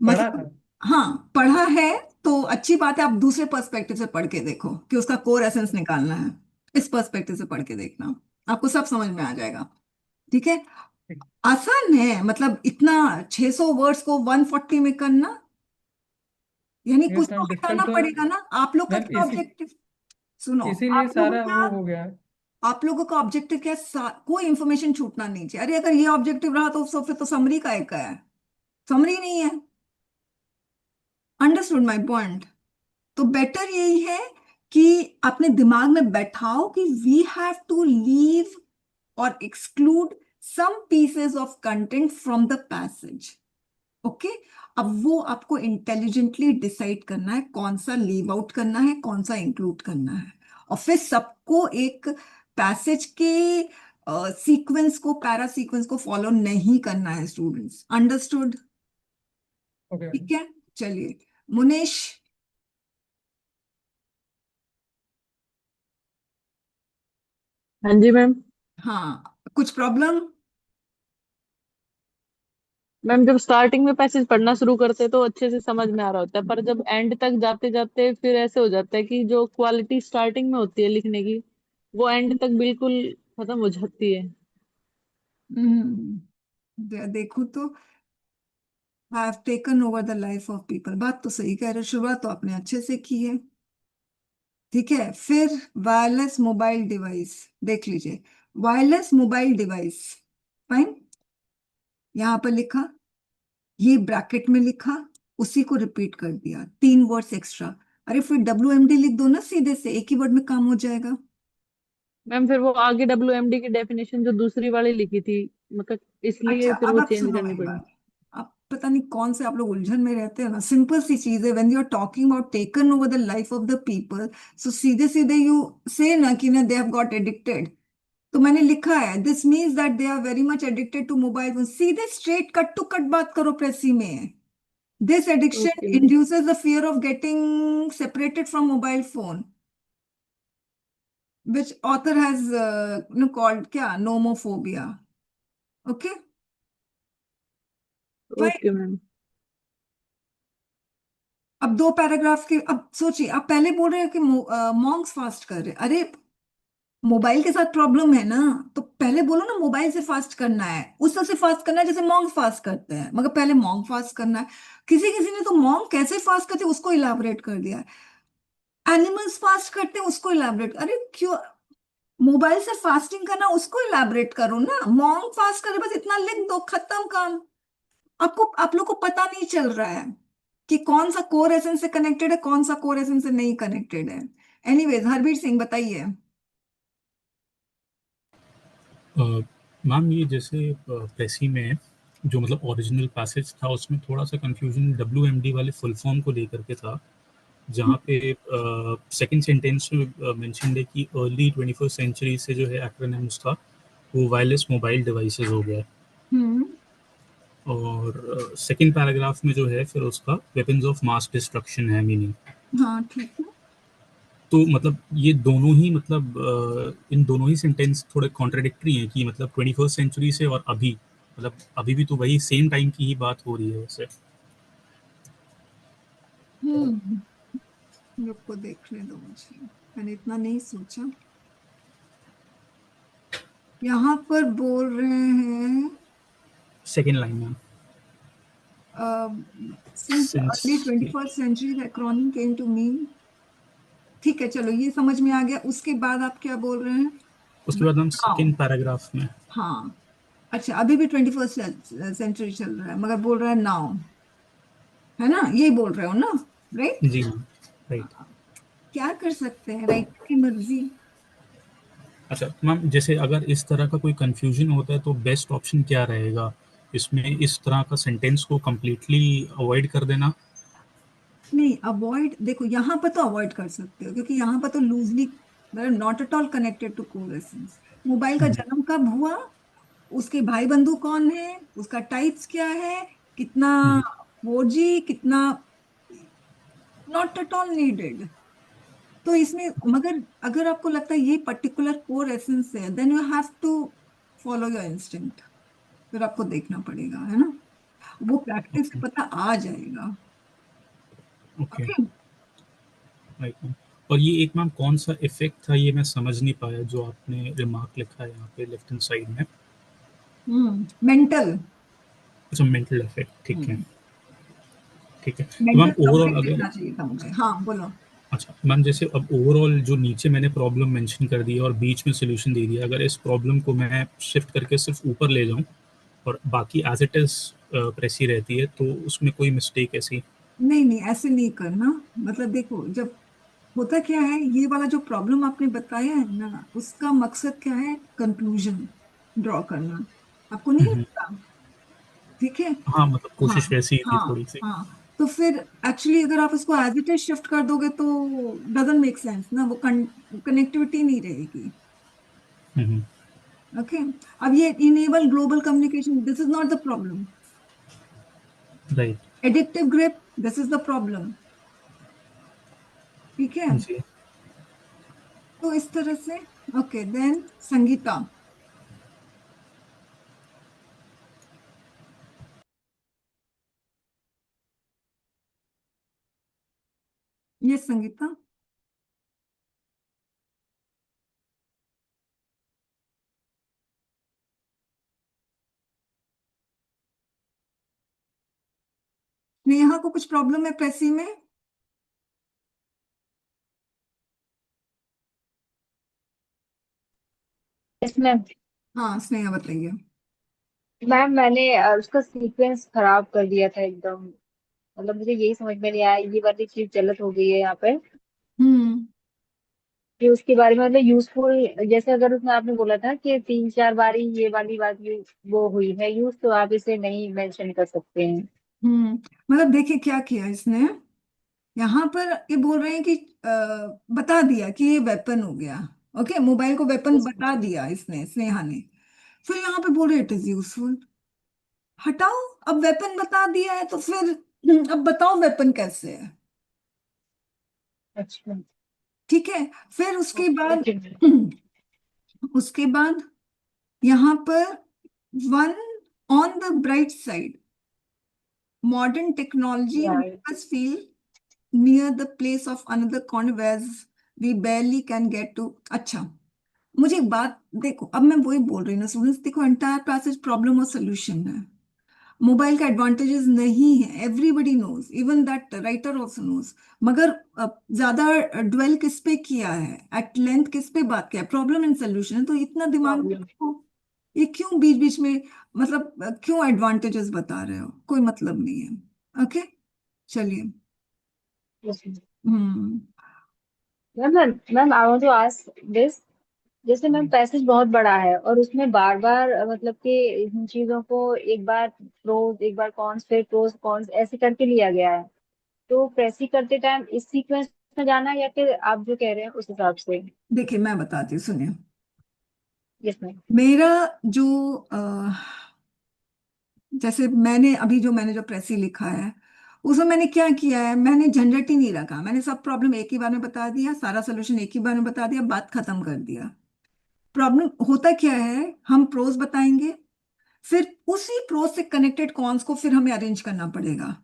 पढ़ा था। मतलब हाँ पढ़ा है तो अच्छी बात है, आप दूसरे पर्सपेक्टिव से पढ़ के देखो कि उसका कोर एसेंस निकालना है। इस पर्सपेक्टिव से पढ़ के देखना, आपको सब समझ में आ जाएगा। ठीक है, ठीक। आसान है, मतलब इतना 600 वर्ड्स को 140 में करना, यानी कुछ यस तो मैम, हटाना डिफिकल्ट तो पड़ेगा ना। आप लोग का मैम क्या ऑब्जेक्टिव, सुनो, इसीलिए आप लोगों सारा का वो हो गया। आप लोगों का ऑब्जेक्टिव क्या है? कोई इंफॉर्मेशन छूटना नहीं चाहिए। अरे अगर ये ऑब्जेक्टिव रहा तो फिर तो समरी का एक का है, समरी नहीं है। Understood my point? तो बेटर यही है कि अपने दिमाग में बैठाओ कि वी हैव टू लीव और exclude some pieces of content from the passage. Okay, अब वो आपको इंटेलिजेंटली डिसाइड करना है कौन सा लीव आउट करना है, कौन सा इंक्लूड करना है, और फिर सबको एक पैसेज के सीक्वेंस को, पैरा सीक्वेंस को फॉलो नहीं करना है स्टूडेंट्स। अंडरस्टूड? Okay ma'am. ठीक है, चलिए। मुनेश, हाँ जी मैम। हाँ कुछ प्रॉब्लम? मैम जब स्टार्टिंग में पैसेज पढ़ना शुरू करते तो अच्छे से समझ में आ रहा होता है, पर जब एंड तक जाते जाते फिर ऐसे हो जाता है कि जो क्वालिटी स्टार्टिंग में होती है लिखने की, वो एंड तक बिल्कुल खत्म हो जाती है। देखो तो, I have taken over the life of people, बात तो सही कह रहे हो, शुरुआत तो आपने अच्छे से की है। ठीक है, फिर वायरलेस मोबाइल डिवाइस देख लीजिए। वायरलेस मोबाइल डिवाइस, फाइन, यहां पर लिखा, ये ब्रैकेट में लिखा, उसी को रिपीट कर दिया, 3 वर्ड्स एक्स्ट्रा। अरे फिर WMD लिख दो ना, सीधे से एक ही वर्ड में काम हो जाएगा। मैम फिर वो आगे WMD की डेफिनेशन जो दूसरी वाली लिखी थी, मतलब अच्छा, इसलिए फिर अब वो आप चेंज सुनो करनी मेरी पड़ी। बात। आप पता नहीं कौन से आप लोग उलझन में रहते हो ना, सिंपल सी चीज है, when you are talking about taken over the life of the people, so सीधे सीधे यू से ना कि ना दे हैव गॉट एडिक्टेड। तो मैंने लिखा है this means that they are very much addicted to mobile phone, सीधे स्ट्रेट कट टू कट बात करो प्रेसी में। This addiction okay ma'am. Induces the fear of getting separated from mobile phone, which author has called क्या, नोमोफोबिया। Okay, okay ma'am. अब 2 पैराग्राफ के, अब सोचिए, आप पहले बोल रहे हो कि मॉन्क्स फास्ट कर रहे हैं। अरे मोबाइल के साथ प्रॉब्लम है ना, तो पहले बोलो ना मोबाइल से फास्ट करना है, उस तरह से फास्ट करना है जैसे मॉन्क फास्ट करते हैं, मगर पहले मॉन्क फास्ट करना है। किसी किसी ने तो मॉन्क कैसे फास्ट करते हैं उसको इलाबोरेट कर दिया, एनिमल्स फास्ट करते हैं उसको इलाबोरेट, अरे क्यों, मोबाइल से फास्टिंग करना उसको इलाबोरेट करो ना, मॉन्क फास्ट करे बस इतना लिख दो, खत्म काम। आपको, आप लोग को पता नहीं चल रहा है कि कौन सा कोर एसेंस से कनेक्टेड है, कौन सा कोर एसेंस से नहीं कनेक्टेड है। एनीवेज, हरबीर सिंह बताइए। मैम ये जैसे प्रेसी में जो मतलब ओरिजिनल पैसेज था उसमें थोड़ा सा कंफ्यूजन WMD वाले फुल फॉर्म को लेकर के था, जहाँ पे सेकंड सेंटेंस में मेंशन है कि अर्ली 21st सेंचुरी से जो है एक्रोनिम्स था वो वायरलेस मोबाइल डिवाइसेस हो गया, हम्म, और सेकंड पैराग्राफ में जो है फिर उसका वेपन्स ऑफ मास डिस्ट्रक्शन है मीनिंग। हाँ ठीक है। तो मतलब ये दोनों ही मतलब इन दोनों ही सेंटेंस थोड़े कॉन्ट्राडिक्टरी हैं कि मतलब 21st सेंचुरी से और अभी, मतलब अभी भी तो वही सेम टाइम की ही बात हो रही है वैसे। हम्म, लोग को देखने दो मुझे, मैंने इतना नहीं सोचा। यहाँ पर बोल रहे हैं सेकेंड लाइन में since the since, early 21st century the acronym came to mean, ठीक है चलो ये समझ में आ गया। उसके बाद आप क्या बोल रहे हैं? उसके बाद हम नाउ, सेकेंड पैराग्राफ में, हाँ, अच्छा अभी भी 21st सेंचुरी चल रहा है मगर बोल रहा है नाउ, है ना, यही बोल रहे हो ना, राइट? जी हाँ, राइट। क्या कर सकते हैं, राइट की मर्जी। अच्छा मैम, जैसे अगर इस तरह का कोई कंफ्यूजन होता है तो बेस्ट ऑप्शन क्या रहेगा इसमें, इस तरह का सेंटेंस को कम्प्लीटली अवॉइड कर देना नहीं, अवॉइड देखो यहाँ पर तो अवॉइड कर सकते हो क्योंकि यहाँ पर तो लूजली मतलब not at all connected to core essence. Mobile का जन्म कब हुआ, उसके भाई बंधु कौन है, उसका टाइप्स क्या है, कितना 4G कितना, नॉट एट ऑल नीडेड। तो इसमें मगर अगर आपको लगता है ये पर्टिकुलर कोर एसेंस है, then you have to follow your instinct. फिर आपको देखना पड़ेगा, है ना, वो प्रैक्टिस से ओके पता आ जाएगा। Okay okay. Right ma'am. और ये एक मैम कौन सा इफेक्ट था, ये मैं समझ नहीं पाया जो आपने रिमार्क लिखा है यहाँ पे लेफ्ट हैंड साइड में। मेंटल। अच्छा, मेंटल इफेक्ट, ठीक है ठीक है। तो मेंटल मैम ओवरऑल सब्जेक्ट अगर, लिखना चाहिए था मुझे। हाँ बोलो। अच्छा मैम जैसे अब ओवरऑल जो नीचे मैंने प्रॉब्लम मेंशन कर दी है और बीच में सोल्यूशन दे दिया, अगर इस प्रॉब्लम को मैं शिफ्ट करके सिर्फ ऊपर ले जाऊं और बाकी एज इट इज प्रेसी रहती है, तो उसमें कोई मिस्टेक ऐसी? नहीं नहीं, ऐसे नहीं करना। मतलब देखो, जब होता क्या है, ये वाला जो प्रॉब्लम आपने बताया है ना, उसका मकसद क्या है, कंक्लूजन ड्रॉ करना। आपको नहीं हम्म, लगता? ठीक है। हाँ मतलब हाँ कोशिश वैसी ही थी हाँ थोड़ी सी। हाँ। तो फिर एक्चुअली अगर आप उसको एज इट इज शिफ्ट कर दोगे तो डजंट मेक सेंस ना, वो कनेक्टिविटी नहीं रहेगी। Hmm, okay. अब ये enable global communication, this is not the problem. Right addictive grip, this is the problem. ठीक है। जी। तो इस तरह से। Okay then Sangeeta. ये संगीता। नेहा को कुछ प्रॉब्लम है प्रेसी में? Yes ma'am. हाँ स्नेहा बताइए। मैम मैंने उसका सीक्वेंस खराब कर दिया था एकदम। मतलब मुझे यही समझ में नहीं आया, ये वाली चीज गलत हो गई है यहाँ पे। हम्म। कि उसके बारे में मतलब यूजफुल, जैसे अगर उसमें आपने बोला था कि 3-4 बार ही ये वाली बात वो हुई है यूज, तो आप इसे नहीं मेंशन कर सकते हैं। मतलब देखिए क्या किया इसने, यहाँ पर ये बोल रहे हैं कि बता दिया कि ये वेपन हो गया। ओके, मोबाइल को वेपन Yes, ma'am. बता दिया इसने, स्नेहा ने। फिर यहाँ पे बोल रहे इट इज यूजफुल। हटाओ। अब वेपन बता दिया है तो फिर अब बताओ वेपन कैसे है। अच्छा। ठीक है। फिर उसके बाद ओके। उसके बाद यहाँ पर one on the bright side, modern technology right. makes us feel near the place of another converse we barely can get to। अच्छा, मुझे एक बात देखो, अब मैं वही बोल रही हूँ ना स्टूडेंट्स, देखो एंटायर पैसेज प्रॉब्लम और सोल्यूशन है। मोबाइल का एडवांटेजेस नहीं है, everybody knows, even that writer also knows. मगर ज्यादा ड्वेल किस पे किया है, एट लेंथ किस पे बात किया है, प्रॉब्लम एंड सोल्यूशन है, तो इतना दिमाग में प्रॉब्लम। रखो। ये क्यों बीच बीच में मतलब क्यों एडवांटेजेस बता रहे हो, कोई मतलब नहीं है। ओके, चलिए। Hmm. Ma'am ma'am ma'am I want to ask this. जैसे मैम पैसेज बहुत बड़ा है और उसमें बार बार मतलब कि इन चीजों को एक बार प्रोज एक बार कॉन्स फिर प्रोज कॉन्स ऐसे करके लिया गया है, तो प्रेसी करते टाइम इस सीक्वेंस में जाना है या फिर आप जो कह रहे हैं उस हिसाब से? देखिए मैं बताती हूँ, सुनिए। Yes ma'am. मेरा जो जैसे मैंने जो प्रेसी लिखा है, उसमें मैंने क्या किया है, मैंने झंझट ही नहीं रखा, मैंने सब प्रॉब्लम एक ही बार में बता दिया, सारा सोल्यूशन एक ही बार में बता दिया, बात खत्म कर दिया। प्रॉब्लम होता क्या है, हम प्रोज बताएंगे, फिर उसी प्रोज से कनेक्टेड कॉन्स को फिर हमें अरेंज करना पड़ेगा।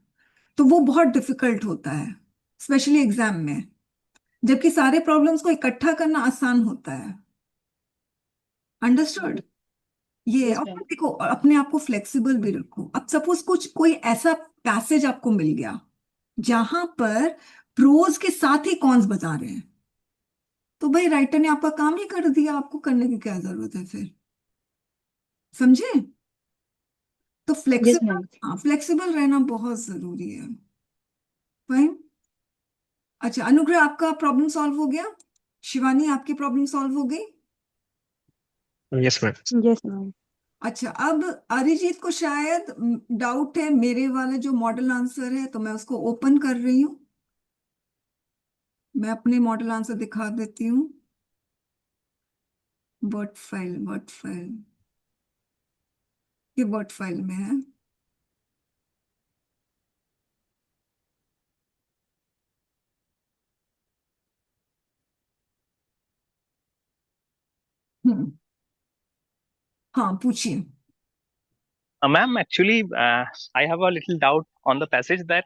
तो वो बहुत डिफिकल्ट होता है, स्पेशली एग्जाम में। जबकि सारे प्रॉब्लम्स को इकट्ठा करना आसान होता है। अंडरस्टूड? ये यस और मैम। देखो, और अपने आप को फ्लेक्सिबल भी रखो। अब सपोज कुछ कोई ऐसा पैसेज आपको मिल गया जहां पर प्रोज के साथ ही कॉन्स बता रहे हैं, तो भाई राइटर ने आपका काम ही कर दिया, आपको करने की क्या जरूरत है फिर। समझे? तो यस फ्लेक्सिबल, मैम। हाँ फ्लेक्सिबल रहना बहुत जरूरी है। फाइन। अच्छा अनुग्रह, आपका प्रॉब्लम सॉल्व हो गया? शिवानी, आपकी प्रॉब्लम सॉल्व हो गई? Yes ma'am. Yes ma'am. अच्छा, अब अरिजीत को शायद डाउट है मेरे वाला जो मॉडल आंसर है, तो मैं उसको ओपन कर रही हूँ। मैं अपने मॉडल आंसर दिखा देती हूँ। वर्ड फाइल, ये वर्ड फाइल में है। हाँ पूछिए। Ma'am, actually, I have a little doubt on the passage that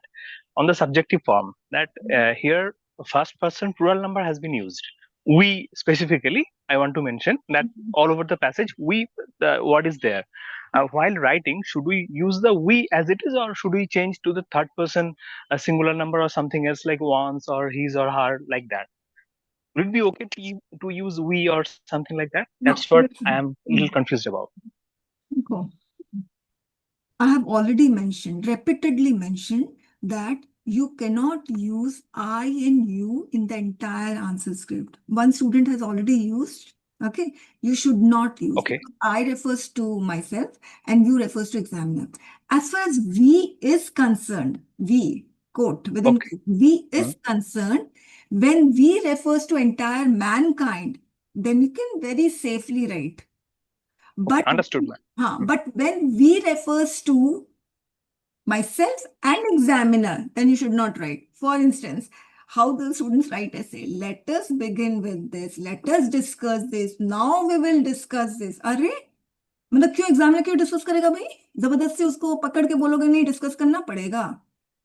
on the subjective form that here first person plural number has been used. We specifically, I want to mention that all over the passage, we the word is there. While writing, should we use the we as it is, or should we change to the third person a singular number or something else like once or his or her like that? Would it be okay to use we or something like that? No, That's what I listen. am a little confused about. देखो, I have already mentioned, repeatedly mentioned, that you cannot use I and you in the entire answer script. One student has already used, okay? You should not use. Okay. I refers to myself and you refers to examiner. As far as we is concerned, we, quote, within Okay. quote, we is concerned, when we refers to entire mankind, then you can very safely write. Okay, But understood, ma'am. but when we refers to myself and examiner, then you should not write. For instance, how the students write essay. Let us begin with this. Let us discuss this. Now we will discuss this. अरे मतलब क्यों एग्जामिनर क्यों डिस्कस करेगा भाई? जबरदस्ती उसको पकड़ के बोलोगे नहीं डिस्कस करना पड़ेगा?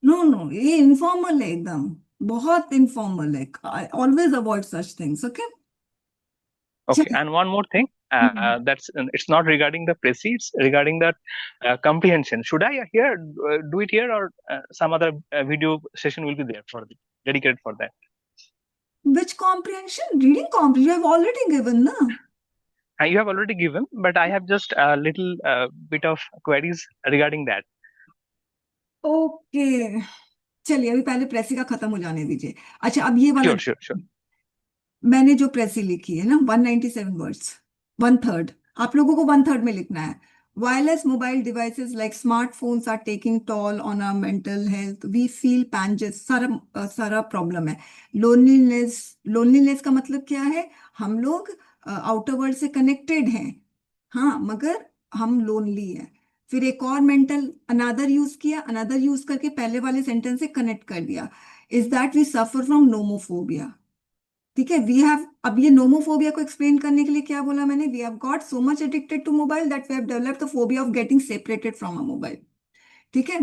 नो नो, ये इनफॉर्मल है एकदम, बहुत इनफॉर्मल है. Always avoid such things. Okay. Okay, and one more thing, that's it's not regarding the précis, it's regarding the comprehension. Should I here do it here, or some other video session will be there dedicated for that? Which comprehension? Reading comprehension. You have already given, na? You have already given, but I have just a little bit of queries regarding that. Okay, चलिए अभी पहले प्रेसी का खत्म हो जाने दीजिए. अच्छा, अब ये वाला Sure. मैंने जो प्रेसी लिखी है ना, 197 वर्ड्स, 1/3. आप लोगों को 1/3 में लिखना है. Wireless mobile devices like smartphones are taking toll on our mental health. We feel panges. सारा प्रॉब्लम है. लोनलीनेस का मतलब क्या है? हम लोग आउटर वर्ल्ड से कनेक्टेड हैं, हाँ, मगर हम लोनली हैं. फिर एक और मेंटल अनदर यूज किया, अनदर यूज करके पहले वाले सेंटेंस से कनेक्ट कर दिया. Is that we suffer from nomophobia. ठीक है, वी हैव, अब ये नोमोफोबिया को एक्सप्लेन करने के लिए क्या बोला मैंने? We have got so much addicted to mobile that we have developed the phobia of getting separated from a mobile. ठीक है.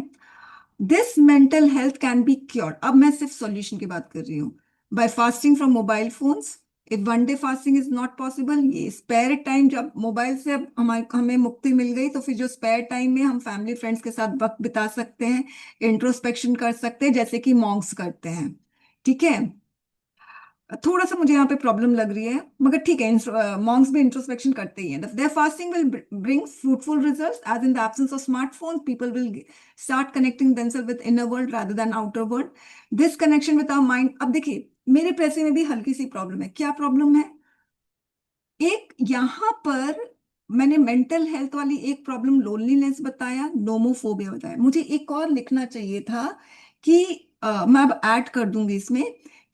This mental health can be cured. अब मैं सिर्फ सॉल्यूशन की बात कर रही हूँ. By fasting from mobile phones. If one day fasting is not possible, ये स्पेयर टाइम, जब मोबाइल से अब हमें मुक्ति मिल गई, तो फिर जो स्पेयर टाइम में हम फैमिली फ्रेंड्स के साथ वक्त बिता सकते हैं, इंट्रोस्पेक्शन कर सकते हैं, जैसे कि मॉन्क्स करते हैं. ठीक है. थोड़ा सा मुझे यहाँ पे प्रॉब्लम लग रही है, मगर ठीक है, मॉन्क्स भी इंट्रोस्पेक्शन करते ही हैं. There fasting will bring fruitful results. As in the absence of smartphone, people will start connecting themselves with inner world rather than outer world. This connection with our mind. अब देखिए, मेरे पैसे में भी हल्की सी प्रॉब्लम है. क्या प्रॉब्लम है? एक यहाँ पर मैंने मेंटल हेल्थ वाली एक प्रॉब्लम लोनलीनेस बताया, नोमोफोबिया बताया. मुझे एक और लिखना चाहिए था कि मैं अब ऐड कर दूंगी इसमें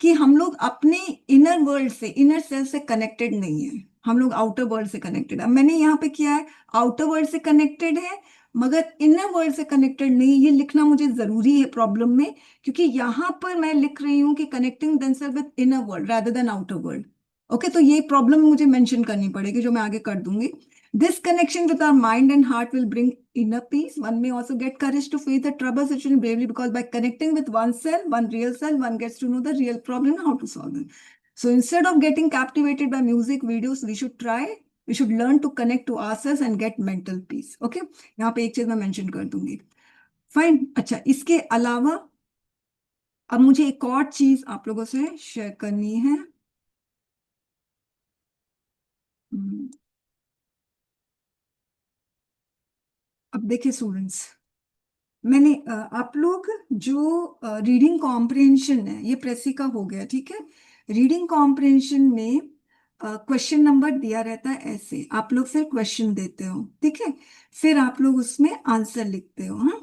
कि हम लोग अपने इनर वर्ल्ड से, इनर सेल्फ से कनेक्टेड नहीं है, हम लोग आउटर वर्ल्ड से कनेक्टेड है. मैंने यहाँ पे किया है आउटर वर्ल्ड से कनेक्टेड है मगर इनर वर्ल्ड से कनेक्टेड नहीं. ये लिखना मुझे जरूरी है प्रॉब्लम में, क्योंकि यहाँ पर मैं लिख रही हूँ कि connecting themselves with inner world rather than outer world. Okay, तो ये प्रॉब्लम मुझे मेंशन करनी पड़ेगी, जो मैं आगे कर दूंगी. This connection with our mind and heart will bring inner peace. One may also get courage to face the trouble situation bravely, because by connecting with oneself, one real self, one gets to know the real problem and how to solve them. So instead of getting captivated by music videos, we should learn to connect to ourselves and get mental peace. Okay? यहाँ पे एक चीज मैं मेंशन कर दूंगी. फाइन. अच्छा, इसके अलावा अब मुझे एक और चीज आप लोगों से शेयर करनी है. अब देखिए स्टूडेंट्स, मैंने आप लोग जो रीडिंग कॉम्प्रिहेंशन है, ये प्रेसी का हो गया. ठीक है. रीडिंग कॉम्प्रिहेंशन में क्वेश्चन नंबर दिया रहता है ऐसे, आप लोग फिर क्वेश्चन देते हो. ठीक है. फिर आप लोग उसमें आंसर लिखते हो. हाँ,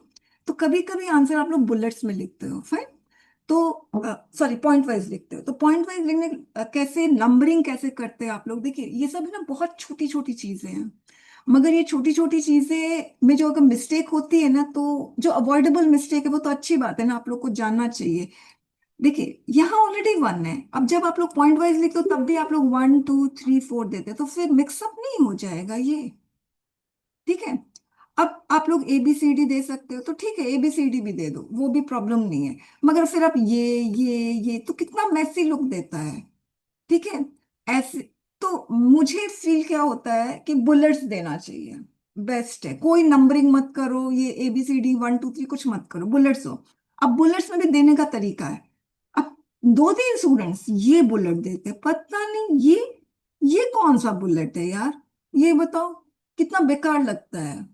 तो कभी कभी आंसर आप लोग बुलेट्स में लिखते हो. फाइन. तो सॉरी पॉइंट वाइज लिखते हो, तो पॉइंट वाइज लिखने कैसे, नंबरिंग कैसे करते हैं आप लोग, देखिए ये सब है ना बहुत छोटी छोटी चीजें हैं, मगर ये छोटी छोटी चीजें में जो अगर मिस्टेक होती है ना, तो जो अवॉइडेबल मिस्टेक है वो तो अच्छी बात है ना, आप लोग को जानना चाहिए। देखिए यहाँ ऑलरेडी 1 है, अब जब आप लोग पॉइंट वाइज लिखते हो तब भी आप लोग 1 2 3 4 देते हैं, तो फिर मिक्सअप नहीं हो जाएगा ये, ठीक है। अब आप लोग ए बी सी डी दे सकते हो, तो ठीक है ए बी सी डी भी दे दो, वो भी प्रॉब्लम नहीं है, मगर फिर आप ये तो कितना मैसी लुक देता है, ठीक है। ऐसे तो मुझे फील क्या होता है कि बुलेट्स देना चाहिए, बेस्ट है, कोई नंबरिंग मत करो, ये ए बी सी डी 1 2 3 कुछ मत करो, बुलेट्स हो। अब बुलेट्स में भी देने का तरीका है, अब 2 3 स्टूडेंट्स ये बुलेट देते हैं, पता नहीं ये कौन सा बुलेट है यार, ये बताओ, कितना बेकार लगता है।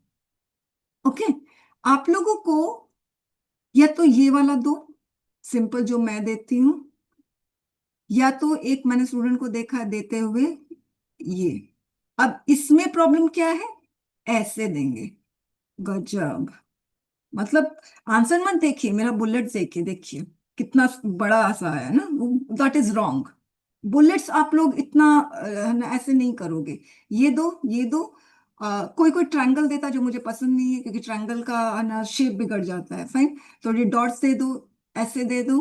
ओके, आप लोगों को या तो ये वाला दो सिंपल जो मैं देती हूँ, या तो एक मैंने स्टूडेंट को देखा है देते हुए ये। अब इसमें प्रॉब्लम क्या है, ऐसे देंगे, गजब, मतलब आंसर मत देखिए, मेरा बुलेट देखिए, देखिए कितना बड़ा सा है ना, दैट इज रॉन्ग। बुलेट्स आप लोग इतना ऐसे नहीं करोगे, ये दो ये दो। कोई कोई ट्रायंगल देता जो मुझे पसंद नहीं है, क्योंकि ट्रायंगल का ना शेप बिगड़ जाता है, फाइन, तो ये डॉट्स दे दो, ऐसे दे दो,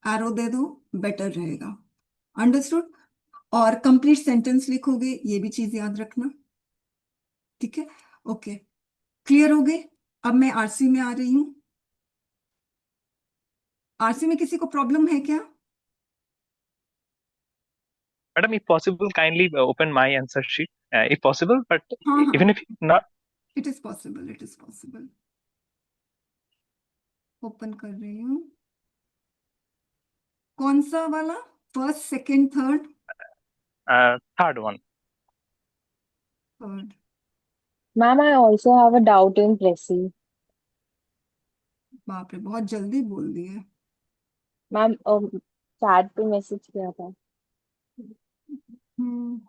एरो दे दो, बेटर रहेगा, अंडरस्टूड। और कंप्लीट सेंटेंस लिखोगे, ये भी चीज याद रखना, ठीक है, ओके, क्लियर हो गए। अब मैं आरसी में आ रही हूँ, आरसी में किसी को प्रॉब्लम है क्या? Madam, if possible, kindly open my answer sheet, if possible. But हाँ even हाँ, if not, it is possible, it is possible, open कर रही हूँ। कौन सा वाला, first second third? third one. Third, Ma'am, I also have a doubt in Pressy. बाप रे बहुत जल्दी बोल दिए। मैम चैट पे मैसेज किया था। हम्म,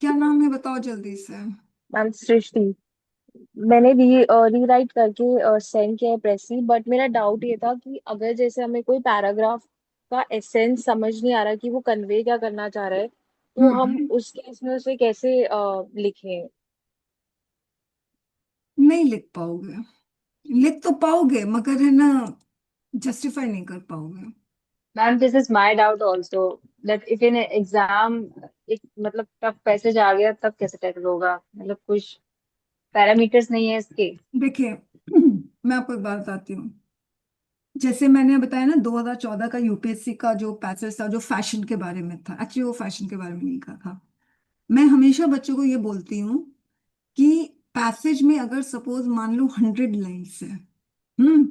क्या नाम है बताओ जल्दी से। मैम सृष्टि, मैंने रीराइट करके सेंड किया है प्रेसी, बट मेरा डाउट ये था कि अगर जैसे हमें कोई पैराग्राफ का एसेंस समझ नहीं आ रहा कि वो कन्वे क्या करना चाह रहा है, तो हम हम्म, उस केस में उसे कैसे लिखें। नहीं लिख पाओगे, लिख तो पाओगे मगर है ना, जस्टिफाई नहीं कर पाओगे। Ma'am this is my doubt also, that if in exam एक मतलब टफ पैसेज आ गया तब कैसे टैकल होगा, मतलब कुछ पैरामीटर्स नहीं है इसके। देखिए मैं आपको एक बात बताती हूँ, जैसे मैंने बताया ना 2014 का यूपीएससी का जो पैसेज था जो फैशन के बारे में था, एक्चुअली वो फैशन के बारे में नहीं कहा था। मैं हमेशा बच्चों को ये बोलती हूँ कि पैसेज में अगर सपोज मान लो 100 लाइन्स है, हम्म,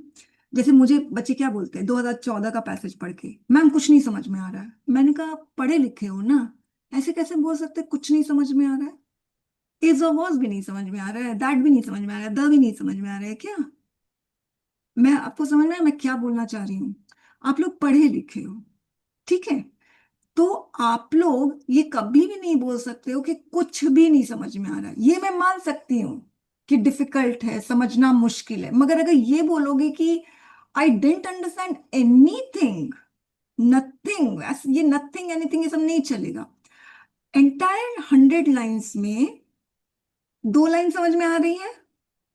जैसे मुझे बच्चे क्या बोलते हैं 2014 का पैसेज पढ़ के, मैम कुछ नहीं समझ में आ रहा है, मैंने कहा पढ़े लिखे हो ना, ऐसे कैसे बोल सकते कुछ नहीं समझ में आ रहा है, इज और वॉज भी नहीं समझ में आ रहा है, दैट भी नहीं समझ में आ रहा है, द भी नहीं समझ में आ रहा है क्या? मैं आपको समझ में आया मैं क्या बोलना चाह रही हूँ? आप लोग पढ़े लिखे हो, ठीक है, तो आप लोग ये कभी भी नहीं बोल सकते हो कि कुछ भी नहीं समझ में आ रहा है, ये मैं मान सकती हूँ कि डिफिकल्ट है, समझना मुश्किल है, मगर अगर ये बोलोगे कि आई डेंट अंडरस्टैंड एनीथिंग, नथिंग, ये नथिंग एनीथिंग ये सब नहीं चलेगा। एंटायर 100 लाइन्स में 2 लाइन समझ में आ रही है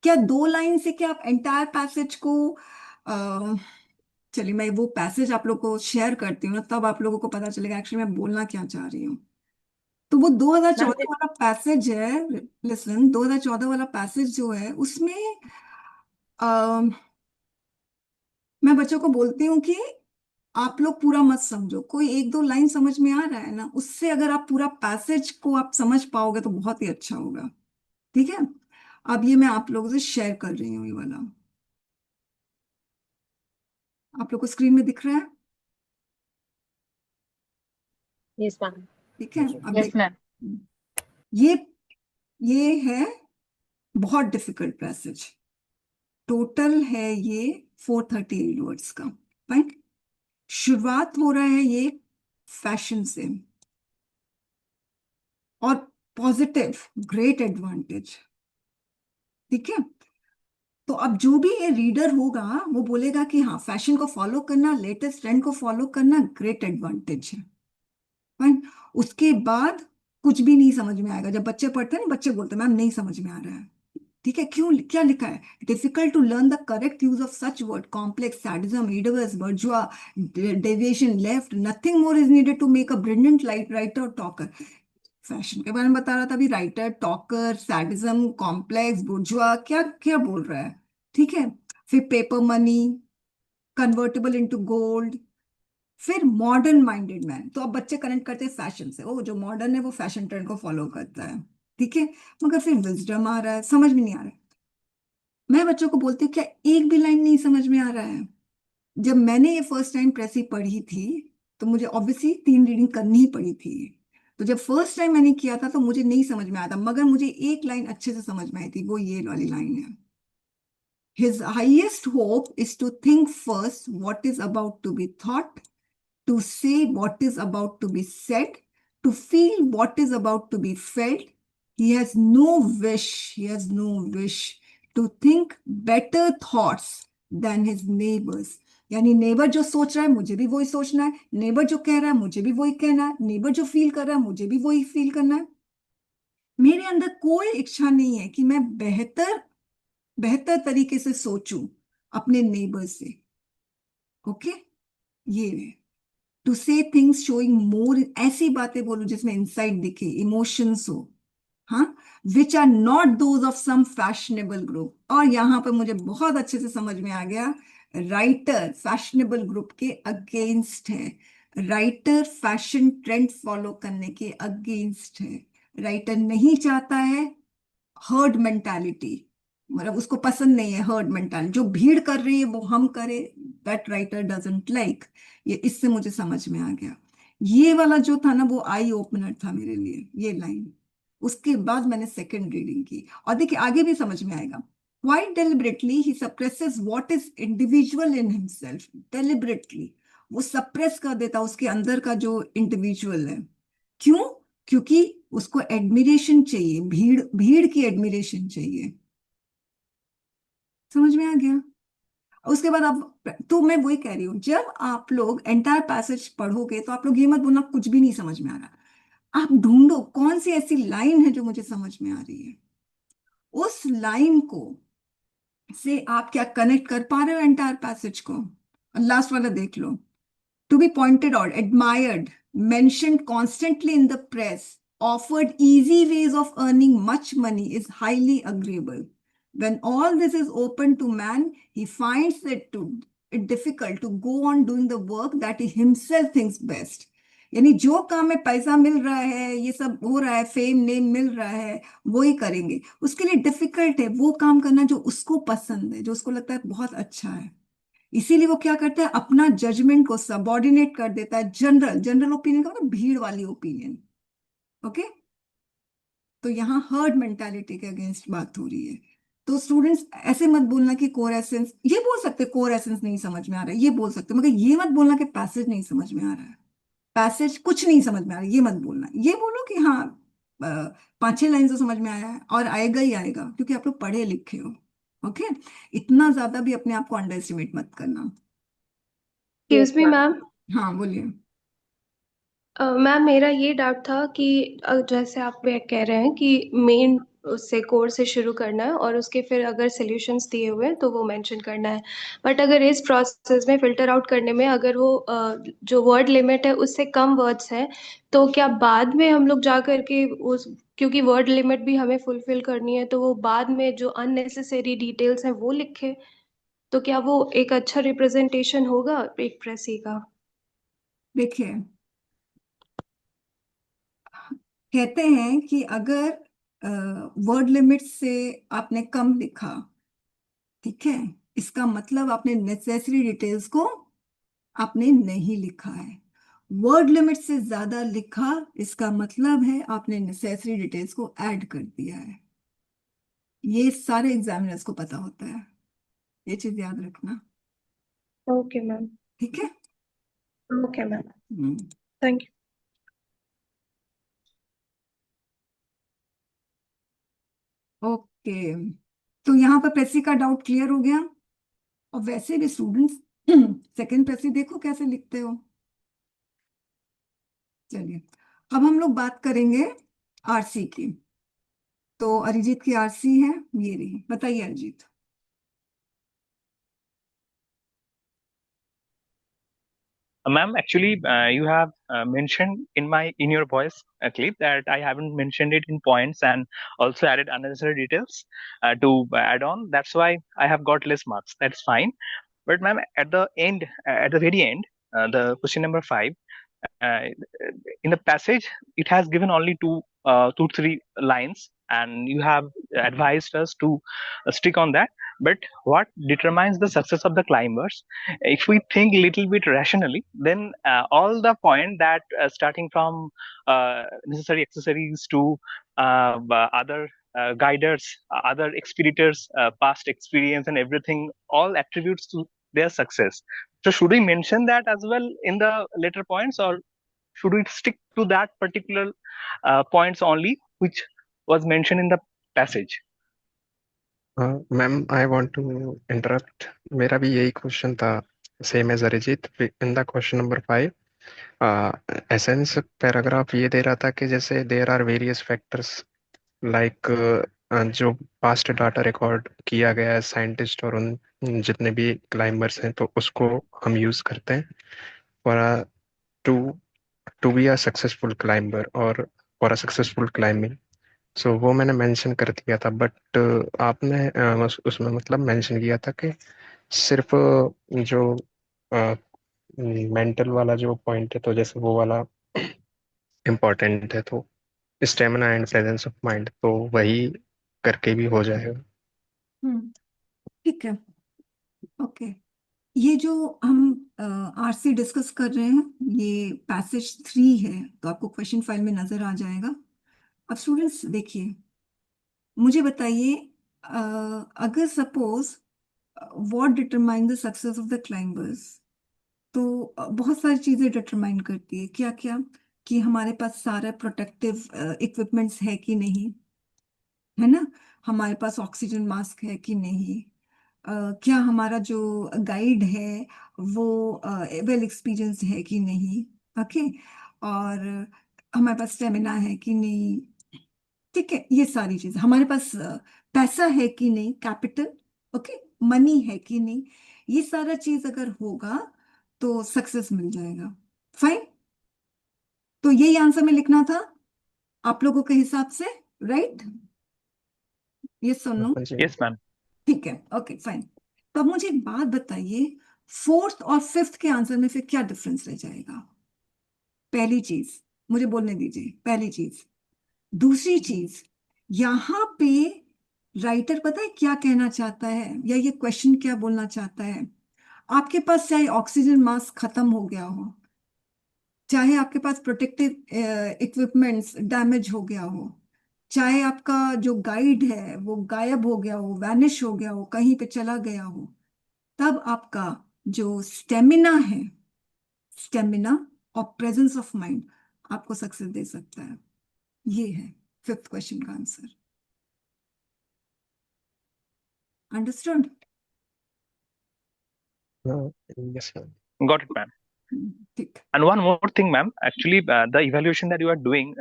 क्या? 2 लाइन से क्या आप एंटायर पैसेज को चलिए मैं वो पैसेज आप लोग को शेयर करती हूँ ना, तब आप लोगों को पता चलेगा एक्चुअली मैं बोलना क्या चाह रही हूँ। तो वो मैम 2014 वाला पैसेज है, लिसन 2014 वाला पैसेज जो है उसमें अ, मैं बच्चों को बोलती हूँ कि आप लोग पूरा मत समझो, कोई 1 2 लाइन समझ में आ रहा है ना, उससे अगर आप पूरा पैसेज को आप समझ पाओगे तो बहुत ही अच्छा होगा, ठीक है। अब ये मैं आप लोगों से शेयर कर रही हूँ, ये वाला आप लोग को स्क्रीन में दिख रहा है, यस मैम। ठीक है। अब यस देख, मैम। ये ये है बहुत डिफिकल्ट पैसेज, टोटल है ये 438 वर्ड्स का, फाइन। शुरुआत हो रहा है ये फैशन से, और पॉजिटिव, ग्रेट एडवांटेज, ठीक है। तो अब जो भी ये रीडर होगा वो बोलेगा कि हाँ, फैशन को फॉलो करना, लेटेस्ट ट्रेंड को फॉलो करना ग्रेट एडवांटेज है। फाइन। उसके बाद कुछ भी नहीं समझ में आएगा। जब बच्चे पढ़ते हैं ना, बच्चे बोलते हैं मैम नहीं समझ में आ रहा है। ठीक है, क्यों, क्या लिखा है? Difficult to learn the correct use of such word, complex, sadism, Oedipus, bourgeois, deviation, left, nothing more is needed to make a brilliant light writer और टॉकर। फैशन के बारे में बता रहा था अभी, writer, talker, sadism, complex, bourgeois, क्या क्या बोल रहा है। ठीक है। फिर paper money, convertible into gold, फिर मॉडर्न माइंडेड मैन। तो अब बच्चे कनेक्ट करते हैं फैशन से, वो जो मॉडर्न है वो फैशन ट्रेंड को फॉलो करता है। ठीक है। मगर फिर विजडम आ रहा है, समझ में नहीं आ रहा है। मैं बच्चों को बोलती हूँ क्या एक भी लाइन नहीं समझ में आ रहा है? जब मैंने ये फर्स्ट टाइम प्रेसी पढ़ी थी तो मुझे ऑब्वियसली 3 रीडिंग करनी ही पड़ी थी। तो जब फर्स्ट टाइम मैंने किया था तो मुझे नहीं समझ में आया था, मगर मुझे एक लाइन अच्छे से समझ में आई थी, वो ये वाली लाइन है, His highest hope is to think first what is about to be thought, to say what is about to be said, to feel what is about to be felt. He has no wish to think better thoughts than his neighbors. यानी नेबर जो सोच रहा है मुझे भी वही सोचना है, नेबर जो कह रहा है मुझे भी वही कहना है, नेबर जो फील कर रहा है मुझे भी वही फील करना है। मेरे अंदर कोई इच्छा नहीं है कि मैं बेहतर बेहतर तरीके से सोचूं अपने नेबर से। ओके, ये है टू से थिंग्स शोइंग मोर, ऐसी बातें बोलो जिसमें इंसाइट दिखे, इमोशंस हो, हाँ, which are not those of some fashionable group. और यहाँ पर मुझे बहुत अच्छे से समझ में आ गया, राइटर फैशनेबल ग्रुप के अगेंस्ट है, राइटर फैशन ट्रेंड फॉलो करने के अगेंस्ट है। राइटर नहीं चाहता है हर्ड मेंटालिटी, मतलब उसको पसंद नहीं है हर्ड मेंटालिटी, जो भीड़ कर रही है वो हम करे, दैट राइटर डजंट लाइक। ये इससे मुझे समझ में आ गया। ये वाला जो था ना वो आई ओपनर था मेरे लिए, ये लाइन। उसके बाद मैंने सेकंड रीडिंग की और देखिए आगे भी समझ में आएगा। Quite deliberately he suppresses what is individual in himself, deliberately वो सप्रेस कर देता उसके अंदर का जो इंडिविजुअल है। क्यों? क्योंकि उसको एडमिरेशन चाहिए, भीड़ भीड़ की एडमिरेशन चाहिए। समझ में आ गया? उसके बाद आप, तो मैं वही कह रही हूँ, जब आप लोग एंटायर पैसेज पढ़ोगे तो आप लोग ये मत बोलना कुछ भी नहीं समझ में आ रहा। आप ढूंढो कौन सी ऐसी लाइन है जो मुझे समझ में आ रही है, उस लाइन को से आप क्या कनेक्ट कर पा रहे हो एंटायर पैसेज को। लास्ट वाला देख लो, to be pointed out, admired, mentioned constantly in the press, offered easy ways of earning much money, is highly agreeable. When all this is open to man, he finds it difficult to go on doing the work that he himself thinks best. यानी जो काम में पैसा मिल रहा है, ये सब हो रहा है, फेम नेम मिल रहा है, वो ही करेंगे। उसके लिए डिफिकल्ट है वो काम करना जो उसको पसंद है, जो उसको लगता है बहुत अच्छा है। इसीलिए वो क्या करता है, अपना जजमेंट को सबऑर्डिनेट कर देता है जनरल जनरल ओपिनियन का, मतलब भीड़ वाली ओपिनियन। ओके, तो यहाँ हर्ड मेंटालिटी के अगेंस्ट बात हो रही है। तो स्टूडेंट्स ऐसे मत बोलना कि कोर एसेंस, ये बोल सकते कोर एसेंस नहीं समझ में आ रहा है, ये बोल सकते, मगर ये मत बोलना कि पैसेज नहीं समझ में आ रहा है, पैसेज कुछ नहीं समझ में आ रहा है, ये मत बोलना। ये बोलो कि हाँ 5-6 लाइन से समझ में आया है और आएगा ही आएगा, क्योंकि आप लोग पढ़े लिखे हो। ओके, इतना ज्यादा भी अपने आप को अंडर एस्टिमेट मत करना। Excuse me ma'am. हाँ बोलिए। मैम मेरा ये डाउट था कि जैसे आप ये कह रहे हैं कि मेन उससे कोर से शुरू करना है और उसके फिर अगर सॉल्यूशंस दिए हुए हैं तो वो मेंशन करना है, बट अगर इस प्रोसेस में फिल्टर आउट करने में अगर वो जो वर्ड लिमिट है उससे कम वर्ड्स हैं तो क्या बाद में हम लोग जा करके उस, क्योंकि वर्ड लिमिट भी हमें फुलफिल करनी है, तो वो बाद में जो अननेसेसरी डिटेल्स हैं वो लिखे तो क्या वो एक अच्छा रिप्रेजेंटेशन होगा एक प्रेसी का? देखिए, कहते हैं कि अगर वर्ड लिमिट से आपने कम लिखा, ठीक है, इसका मतलब आपने नेसेसरी डिटेल्स को आपने नहीं लिखा है। वर्ड लिमिट से ज्यादा लिखा, इसका मतलब है आपने नेसेसरी डिटेल्स को ऐड कर दिया है। ये सारे एग्जामिनर्स को पता होता है, ये चीज याद रखना। Okay ma'am. ठीक है। Okay ma'am, hmm, thank you. Okay. तो यहाँ पर प्रेसी का डाउट क्लियर हो गया। और वैसे भी स्टूडेंट्स सेकंड प्रेसी देखो कैसे लिखते हो। चलिए अब हम लोग बात करेंगे आरसी की। तो अरिजीत की आरसी है ये रही, बताइए Arijit. Ma'am, actually, you have mentioned in your voice clip that I haven't mentioned it in points and also added unnecessary details to add on. That's why I have got less marks. That's fine. But ma'am, at the end, at the very end, the question number 5, uh, in the passage, it has given only two, 3 lines, and you have advised us to stick on that. But what determines the success of the climbers? If we think a little bit rationally, then all the point that starting from necessary accessories to other guiders, other expeditors, past experience, and everything, all attributes to their success. So should we mention that as well in the later points, or should we stick to that particular points only, which was mentioned in the passage? Ma'am I want to interrupt. मेरा भी यही क्वेश्चन था, same as Arijit. In the question number 5 essence paragraph ये दे रहा था कि जैसे there are various factors like जो पास्ट डाटा रिकॉर्ड किया गया है साइंटिस्ट और उन जितने भी क्लाइंबर्स हैं, तो उसको हम यूज करते हैं for to to be a successful climber और for a successful climbing. So वो मैंने मेंशन कर दिया था, बट आपने उसमें मतलब मेंशन किया था कि सिर्फ जो मेंटल वाला जो पॉइंट है, तो जैसे वो वाला इम्पोर्टेंट है, तो stamina and presence of mind, तो वही करके भी हो जाएगा। ठीक है, ओके। ये जो हम आरसी डिस्कस कर रहे हैं ये पैसेज 3 है, तो आपको क्वेश्चन फाइल में नजर आ जाएगा। अब स्टूडेंट्स देखिए, मुझे बताइए अगर suppose what determine the success of the climbers, तो बहुत सारी चीजें डिटरमाइन करती है। क्या क्या? कि हमारे पास सारा प्रोटेक्टिव इक्विपमेंट्स है कि नहीं, है ना, हमारे पास ऑक्सीजन मास्क है कि नहीं, क्या हमारा जो गाइड है वो वेल एक्सपीरियंस है कि नहीं, ओके, और हमारे पास स्टेमिना है कि नहीं, ठीक है, ये सारी चीजें। हमारे पास पैसा है कि नहीं, कैपिटल, ओके, मनी है कि नहीं, ये सारा चीज अगर होगा तो सक्सेस मिल जाएगा। फाइन, तो यही आंसर में लिखना था आप लोगों के हिसाब से, राइट? ये सुनो, Yes, ma'am. ठीक है, ओके फाइन। तो अब मुझे एक बात बताइए, फोर्थ और फिफ्थ के आंसर में फिर क्या डिफरेंस रह जाएगा? पहली चीज मुझे बोलने दीजिए, पहली चीज। दूसरी चीज, यहाँ पे राइटर पता है क्या कहना चाहता है, या ये क्वेश्चन क्या बोलना चाहता है? आपके पास चाहे ऑक्सीजन मास्क खत्म हो गया हो, चाहे आपके पास प्रोटेक्टिव इक्विपमेंट्स डैमेज हो गया हो, चाहे आपका जो गाइड है वो गायब हो गया हो, वैनिश हो गया हो, कहीं पे चला गया हो, तब आपका जो स्टेमिना है, स्टेमिना और प्रेजेंस ऑफ माइंड आपको सक्सेस दे सकता है। ये है फिफ्थ क्वेश्चन का answer. Understood? Yes ma'am. Got it, ma'am. ठीक। And one more thing, ma'am. Actually, the evaluation that you are doing,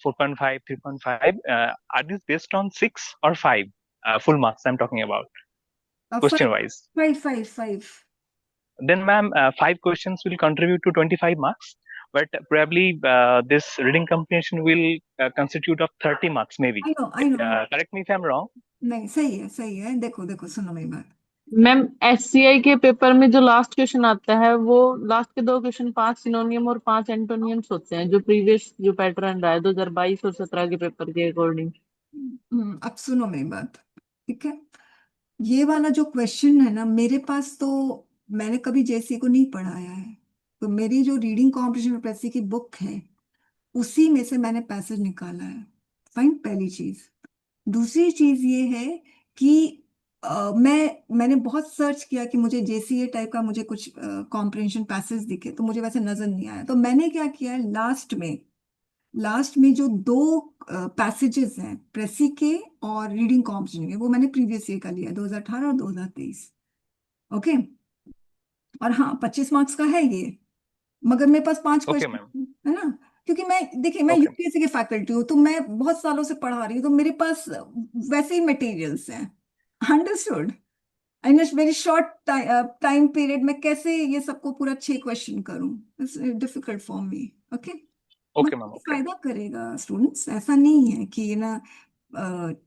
4.5, 3.5, are these based on 6 or 5 full marks? I'm talking about question wise. Five. Then, ma'am, 5 questions will contribute to 25 marks, but probably this reading comprehension will constitute of 30 marks, maybe. I know. Correct me if I'm wrong. नहीं, सही है। देखो सुनो मेरी बात। मैम एससीआई के पेपर में जो लास्ट क्वेश्चन आता है वो लास्ट के 2 क्वेश्चन 5 सिनोनियम और 5 एंटोनियम्स होते हैं, जो प्रीवियस जो पैटर्न रहा है 2022 और 17 के पेपर के अकॉर्डिंग। अब सुनो मेरी बात, ठीक है। ये वाला जो क्वेश्चन है ना, मेरे पास तो मैंने कभी जैसी को नहीं पढ़ाया है, तो मेरी जो रीडिंग कॉम्प्रिहेंशन प्रेसी की बुक है उसी में से मैंने पैसेज निकाला है। फाइन, पहली चीज। दूसरी चीज ये है कि मैंने बहुत सर्च किया कि मुझे जेसीए टाइप का मुझे कुछ कॉम्प्रिहेंशन पैसेज दिखे, तो मुझे वैसे नजर नहीं आया। तो मैंने क्या किया, लास्ट में लास्ट में जो दो पैसेजेस हैं प्रेसी के और रीडिंग कॉम्प्रिहेंशन के, वो मैंने प्रीवियस ईयर का लिया, 2018 और 2023। ओके, और हाँ 25 मार्क्स का है ये, मगर मेरे पास 5 Okay, क्वेश्चन ma'am. है ना, क्योंकि मैं, देखिए मैं Okay. यूपीएससी की फैकल्टी हूँ, तो मैं बहुत सालों से पढ़ा रही हूँ, तो मेरे पास वैसे ही मटेरियल्स हैं। Understood? In a very short time period में कैसे ये सबको पूरा 6 क्वेश्चन करूं, it's difficult for me. Okay, Okay, ma'am. Okay. फायदा करेगा स्टूडेंट्स, ऐसा नहीं है कि ये ना,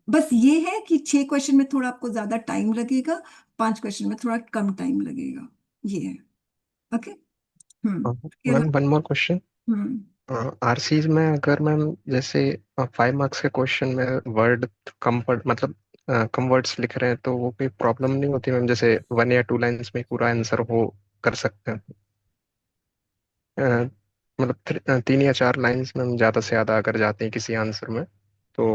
बस ये है कि 6 क्वेश्चन में थोड़ा आपको ज्यादा टाइम लगेगा, 5 क्वेश्चन में थोड़ा कम टाइम लगेगा, ये है। ओके। इसके मैम अलावा वन मोर क्वेश्चन। आरसीज में अगर मैम जैसे 5 मार्क्स के क्वेश्चन में वर्ड कम पढ़ मतलब कम वर्ड्स लिख रहे हैं तो वो कोई प्रॉब्लम नहीं होती मैम, जैसे 1 या 2 लाइंस में पूरा आंसर हो कर सकते हैं? मतलब 3 या 4 लाइंस में हम ज्यादा से ज्यादा अगर जाते हैं किसी आंसर में तो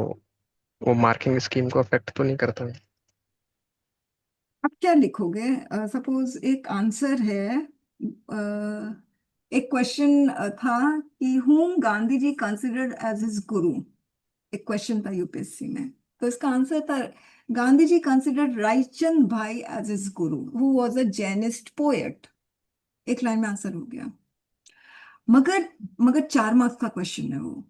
वो मार्किंग स्कीम को अफेक्ट तो नहीं करता? आप क्या लिखोगे? सपोज एक आंसर है, एक क्वेश्चन था कि whom Gandhi ji considered as his गुरु, एक क्वेश्चन था यूपीएससी में, तो इसका आंसर था गांधी जी कंसिडर्ड रायचंद भाई as his Guru who was a Jainist poet. एक लाइन में आंसर हो गया, मगर मगर 4 मार्क्स का क्वेश्चन है वो।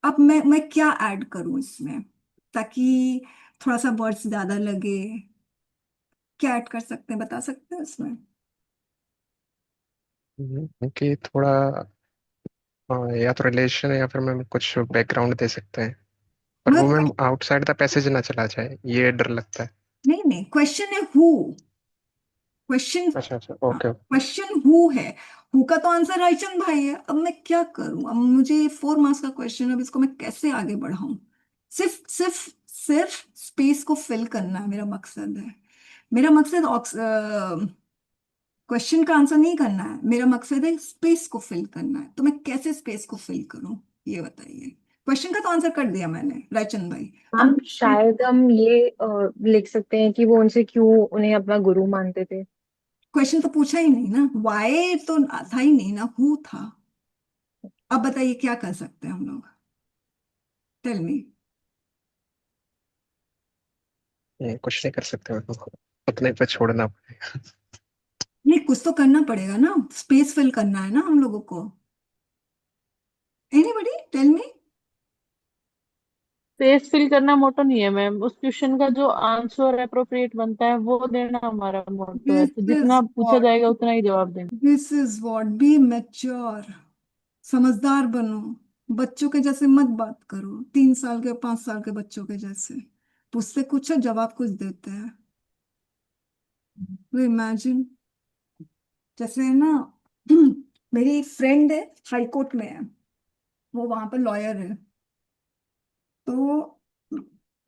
अब मैं क्या ऐड करूं इसमें ताकि थोड़ा सा वर्ड्स ज्यादा लगे? क्या ऐड कर सकते हैं, बता सकते हैं इसमें? कि थोड़ा या तो रिलेशन या फिर मैम कुछ बैकग्राउंड दे सकते हैं, पर वो मगर मैम आउटसाइड द पैसेज ना चला जाए, ये डर लगता है। नहीं नहीं, क्वेश्चन है हु, क्वेश्चन, अच्छा अच्छा, ओके। क्वेश्चन हु है, हु का तो आंसर रायचंद भाई है। अब मैं क्या करूं? अब मुझे 4 मार्क्स का क्वेश्चन है, अब इसको मैं कैसे आगे बढ़ाऊं? सिर्फ सिर्फ सिर्फ स्पेस को फिल करना है मेरा मकसद है। मेरा मकसद क्वेश्चन का आंसर नहीं करना है, मेरा मकसद है स्पेस को फिल करना है। तो मैं कैसे स्पेस को फिल करूं, ये बताइए। क्वेश्चन का तो आंसर कर दिया मैंने, रायचंद भाई। हम अब शायद हम ये लिख सकते हैं कि वो उनसे क्यों उन्हें अपना गुरु मानते थे। क्वेश्चन तो पूछा ही नहीं ना, वाई तो था ही नहीं ना, हु था। अब बताइए क्या कर सकते हैं हम लोग, टेल मी। कुछ नहीं कर सकते मैम, उतने पे छोड़ना पड़ेगा। नहीं, कुछ तो करना पड़ेगा ना, स्पेस फिल करना है ना हम लोगों को। Anybody tell me. Space fill करना मोटो नहीं है मैम, उस क्वेश्चन का जो आंसर अप्रोप्रिएट बनता है वो देना हमारा मोटो है, दिस तो इज जितना पूछा व्हाट, जाएगा उतना ही जवाब देना। This is what, be mature, समझदार बनो, बच्चों के जैसे मत बात करो, 3 साल के 5 साल के बच्चों के जैसे। पूछते कुछ है, जवाब कुछ देते हैं। तो इमेजिन, जैसे है ना, मेरी फ्रेंड है, हाई कोर्ट में है, वो वहां पर लॉयर है, तो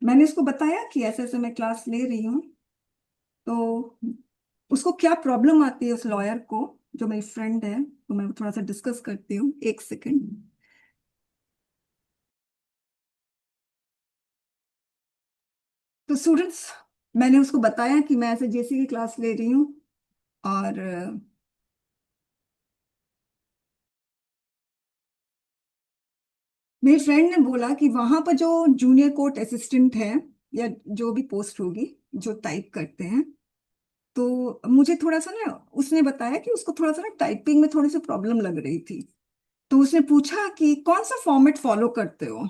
मैंने उसको बताया कि ऐसे ऐसे मैं क्लास ले रही हूँ, तो उसको क्या प्रॉब्लम आती है उस लॉयर को, जो मेरी फ्रेंड है, तो मैं थोड़ा सा डिस्कस करती हूँ, एक सेकेंड। तो स्टूडेंट्स, मैंने उसको बताया कि मैं ऐसे जेसी की क्लास ले रही हूँ, और मेरी फ्रेंड ने बोला कि वहां पर जो जूनियर कोर्ट असिस्टेंट है, या जो भी पोस्ट होगी, जो टाइप करते हैं, तो मुझे थोड़ा सा ना, उसने बताया कि उसको थोड़ा सा ना टाइपिंग में थोड़ी सी प्रॉब्लम लग रही थी। तो उसने पूछा कि कौन सा फॉर्मेट फॉलो करते हो,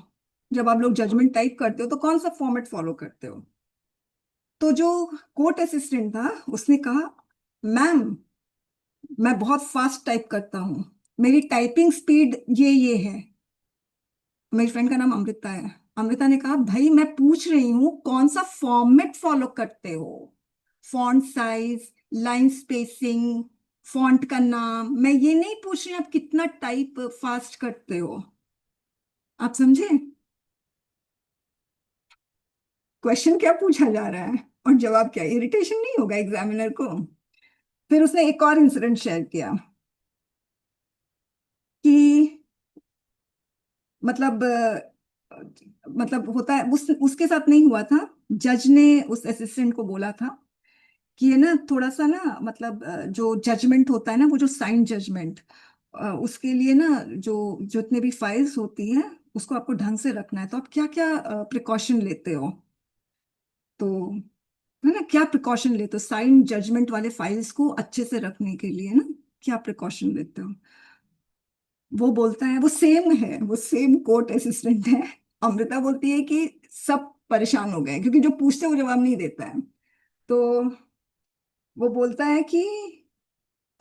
जब आप लोग जजमेंट टाइप करते हो तो कौन सा फॉर्मेट फॉलो करते हो? तो जो कोर्ट असिस्टेंट था उसने कहा, मैम मैं बहुत फास्ट टाइप करता हूँ, मेरी टाइपिंग स्पीड ये है। मेरी फ्रेंड का नाम अमृता है। अमृता ने कहा, भाई मैं पूछ रही हूँ कौन सा फॉर्मेट फॉलो करते हो, font size, line spacing, font का नाम, मैं ये नहीं पूछ रही आप कितना टाइप फास्ट करते हो। आप समझे क्वेश्चन क्या पूछा जा रहा है और जवाब क्या? इरिटेशन नहीं होगा एग्जामिनर को? फिर उसने एक और इंसिडेंट शेयर किया कि मतलब मतलब होता है, उसके साथ नहीं हुआ था, जज ने उस असिस्टेंट को बोला था कि है ना, थोड़ा सा ना, मतलब जो जजमेंट होता है ना, वो जो साइन जजमेंट, उसके लिए ना जो जितने भी फाइल्स होती हैं उसको आपको ढंग से रखना है। तो आप क्या क्या प्रिकॉशन लेते हो? तो है ना, क्या प्रिकॉशन लेते हो साइन जजमेंट वाले फाइल्स को अच्छे से रखने के लिए ना? क्या प्रिकॉशन लेते हो? वो बोलता है, वो सेम है, वो सेम कोर्ट असिस्टेंट है। अमृता बोलती है कि सब परेशान हो गए क्योंकि जो पूछते हैं वो जवाब नहीं देता है। तो वो बोलता है कि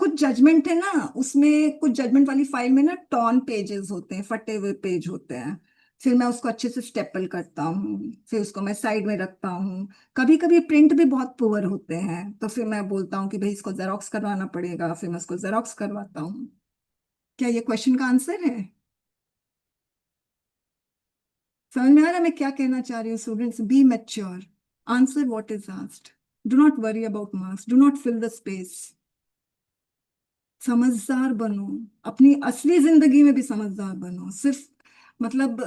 कुछ जजमेंट है ना, उसमें कुछ जजमेंट वाली फाइल में ना टॉर्न पेजेस होते हैं, फटे हुए पेज होते हैं। फिर मैं उसको अच्छे से स्टेपल करता हूँ, फिर उसको मैं साइड में रखता हूँ। कभी कभी प्रिंट भी बहुत पुअर होते हैं, तो फिर मैं बोलता हूँ कि भाई इसको जेरोक्स करवाना पड़ेगा, फिर मैं उसको जेरोक्स करवाता हूँ। क्या ये क्वेश्चन का आंसर है? समझ में आ रहा है मैं क्या कहना चाह रही हूँ? Students, be mature, answer what is asked, do not worry about marks, do not fill the space. समझदार बनो, अपनी असली जिंदगी में भी समझदार बनो। सिर्फ मतलब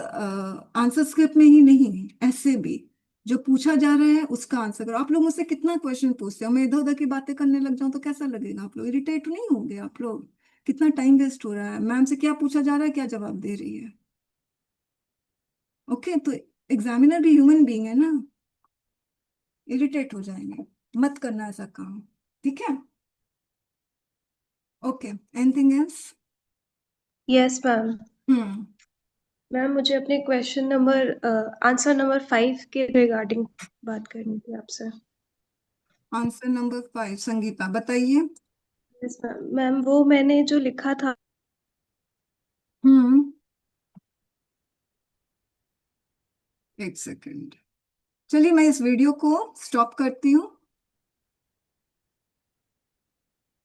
आंसर स्क्रिप्ट में ही नहीं, ऐसे भी जो पूछा जा रहा है उसका आंसर करो। आप लोग मुझसे कितना क्वेश्चन पूछते हो, मैं इधर उधर की बातें करने लग जाऊं तो कैसा लगेगा? आप लोग इरिटेट नहीं होंगे? आप लोग कितना टाइम वेस्ट हो रहा है, मैम से क्या पूछा जा रहा है, क्या जवाब दे रही है। ओके, तो एग्जामिनर भी ह्यूमन बीइंग है ना, इरिटेट हो जाएंगे। मत करना ऐसा काम, ठीक है? Okay, anything else? Yes ma'am. Hmm ma'am मुझे अपने क्वेश्चन नंबर आंसर नंबर 5 के रिगार्डिंग बात करनी थी आपसे। आंसर नंबर 5, संगीता बताइए। Yes ma'am. मैम वो मैंने जो लिखा था, हम्म एक सेकंड, चलिए मैं इस वीडियो को स्टॉप करती हूँ।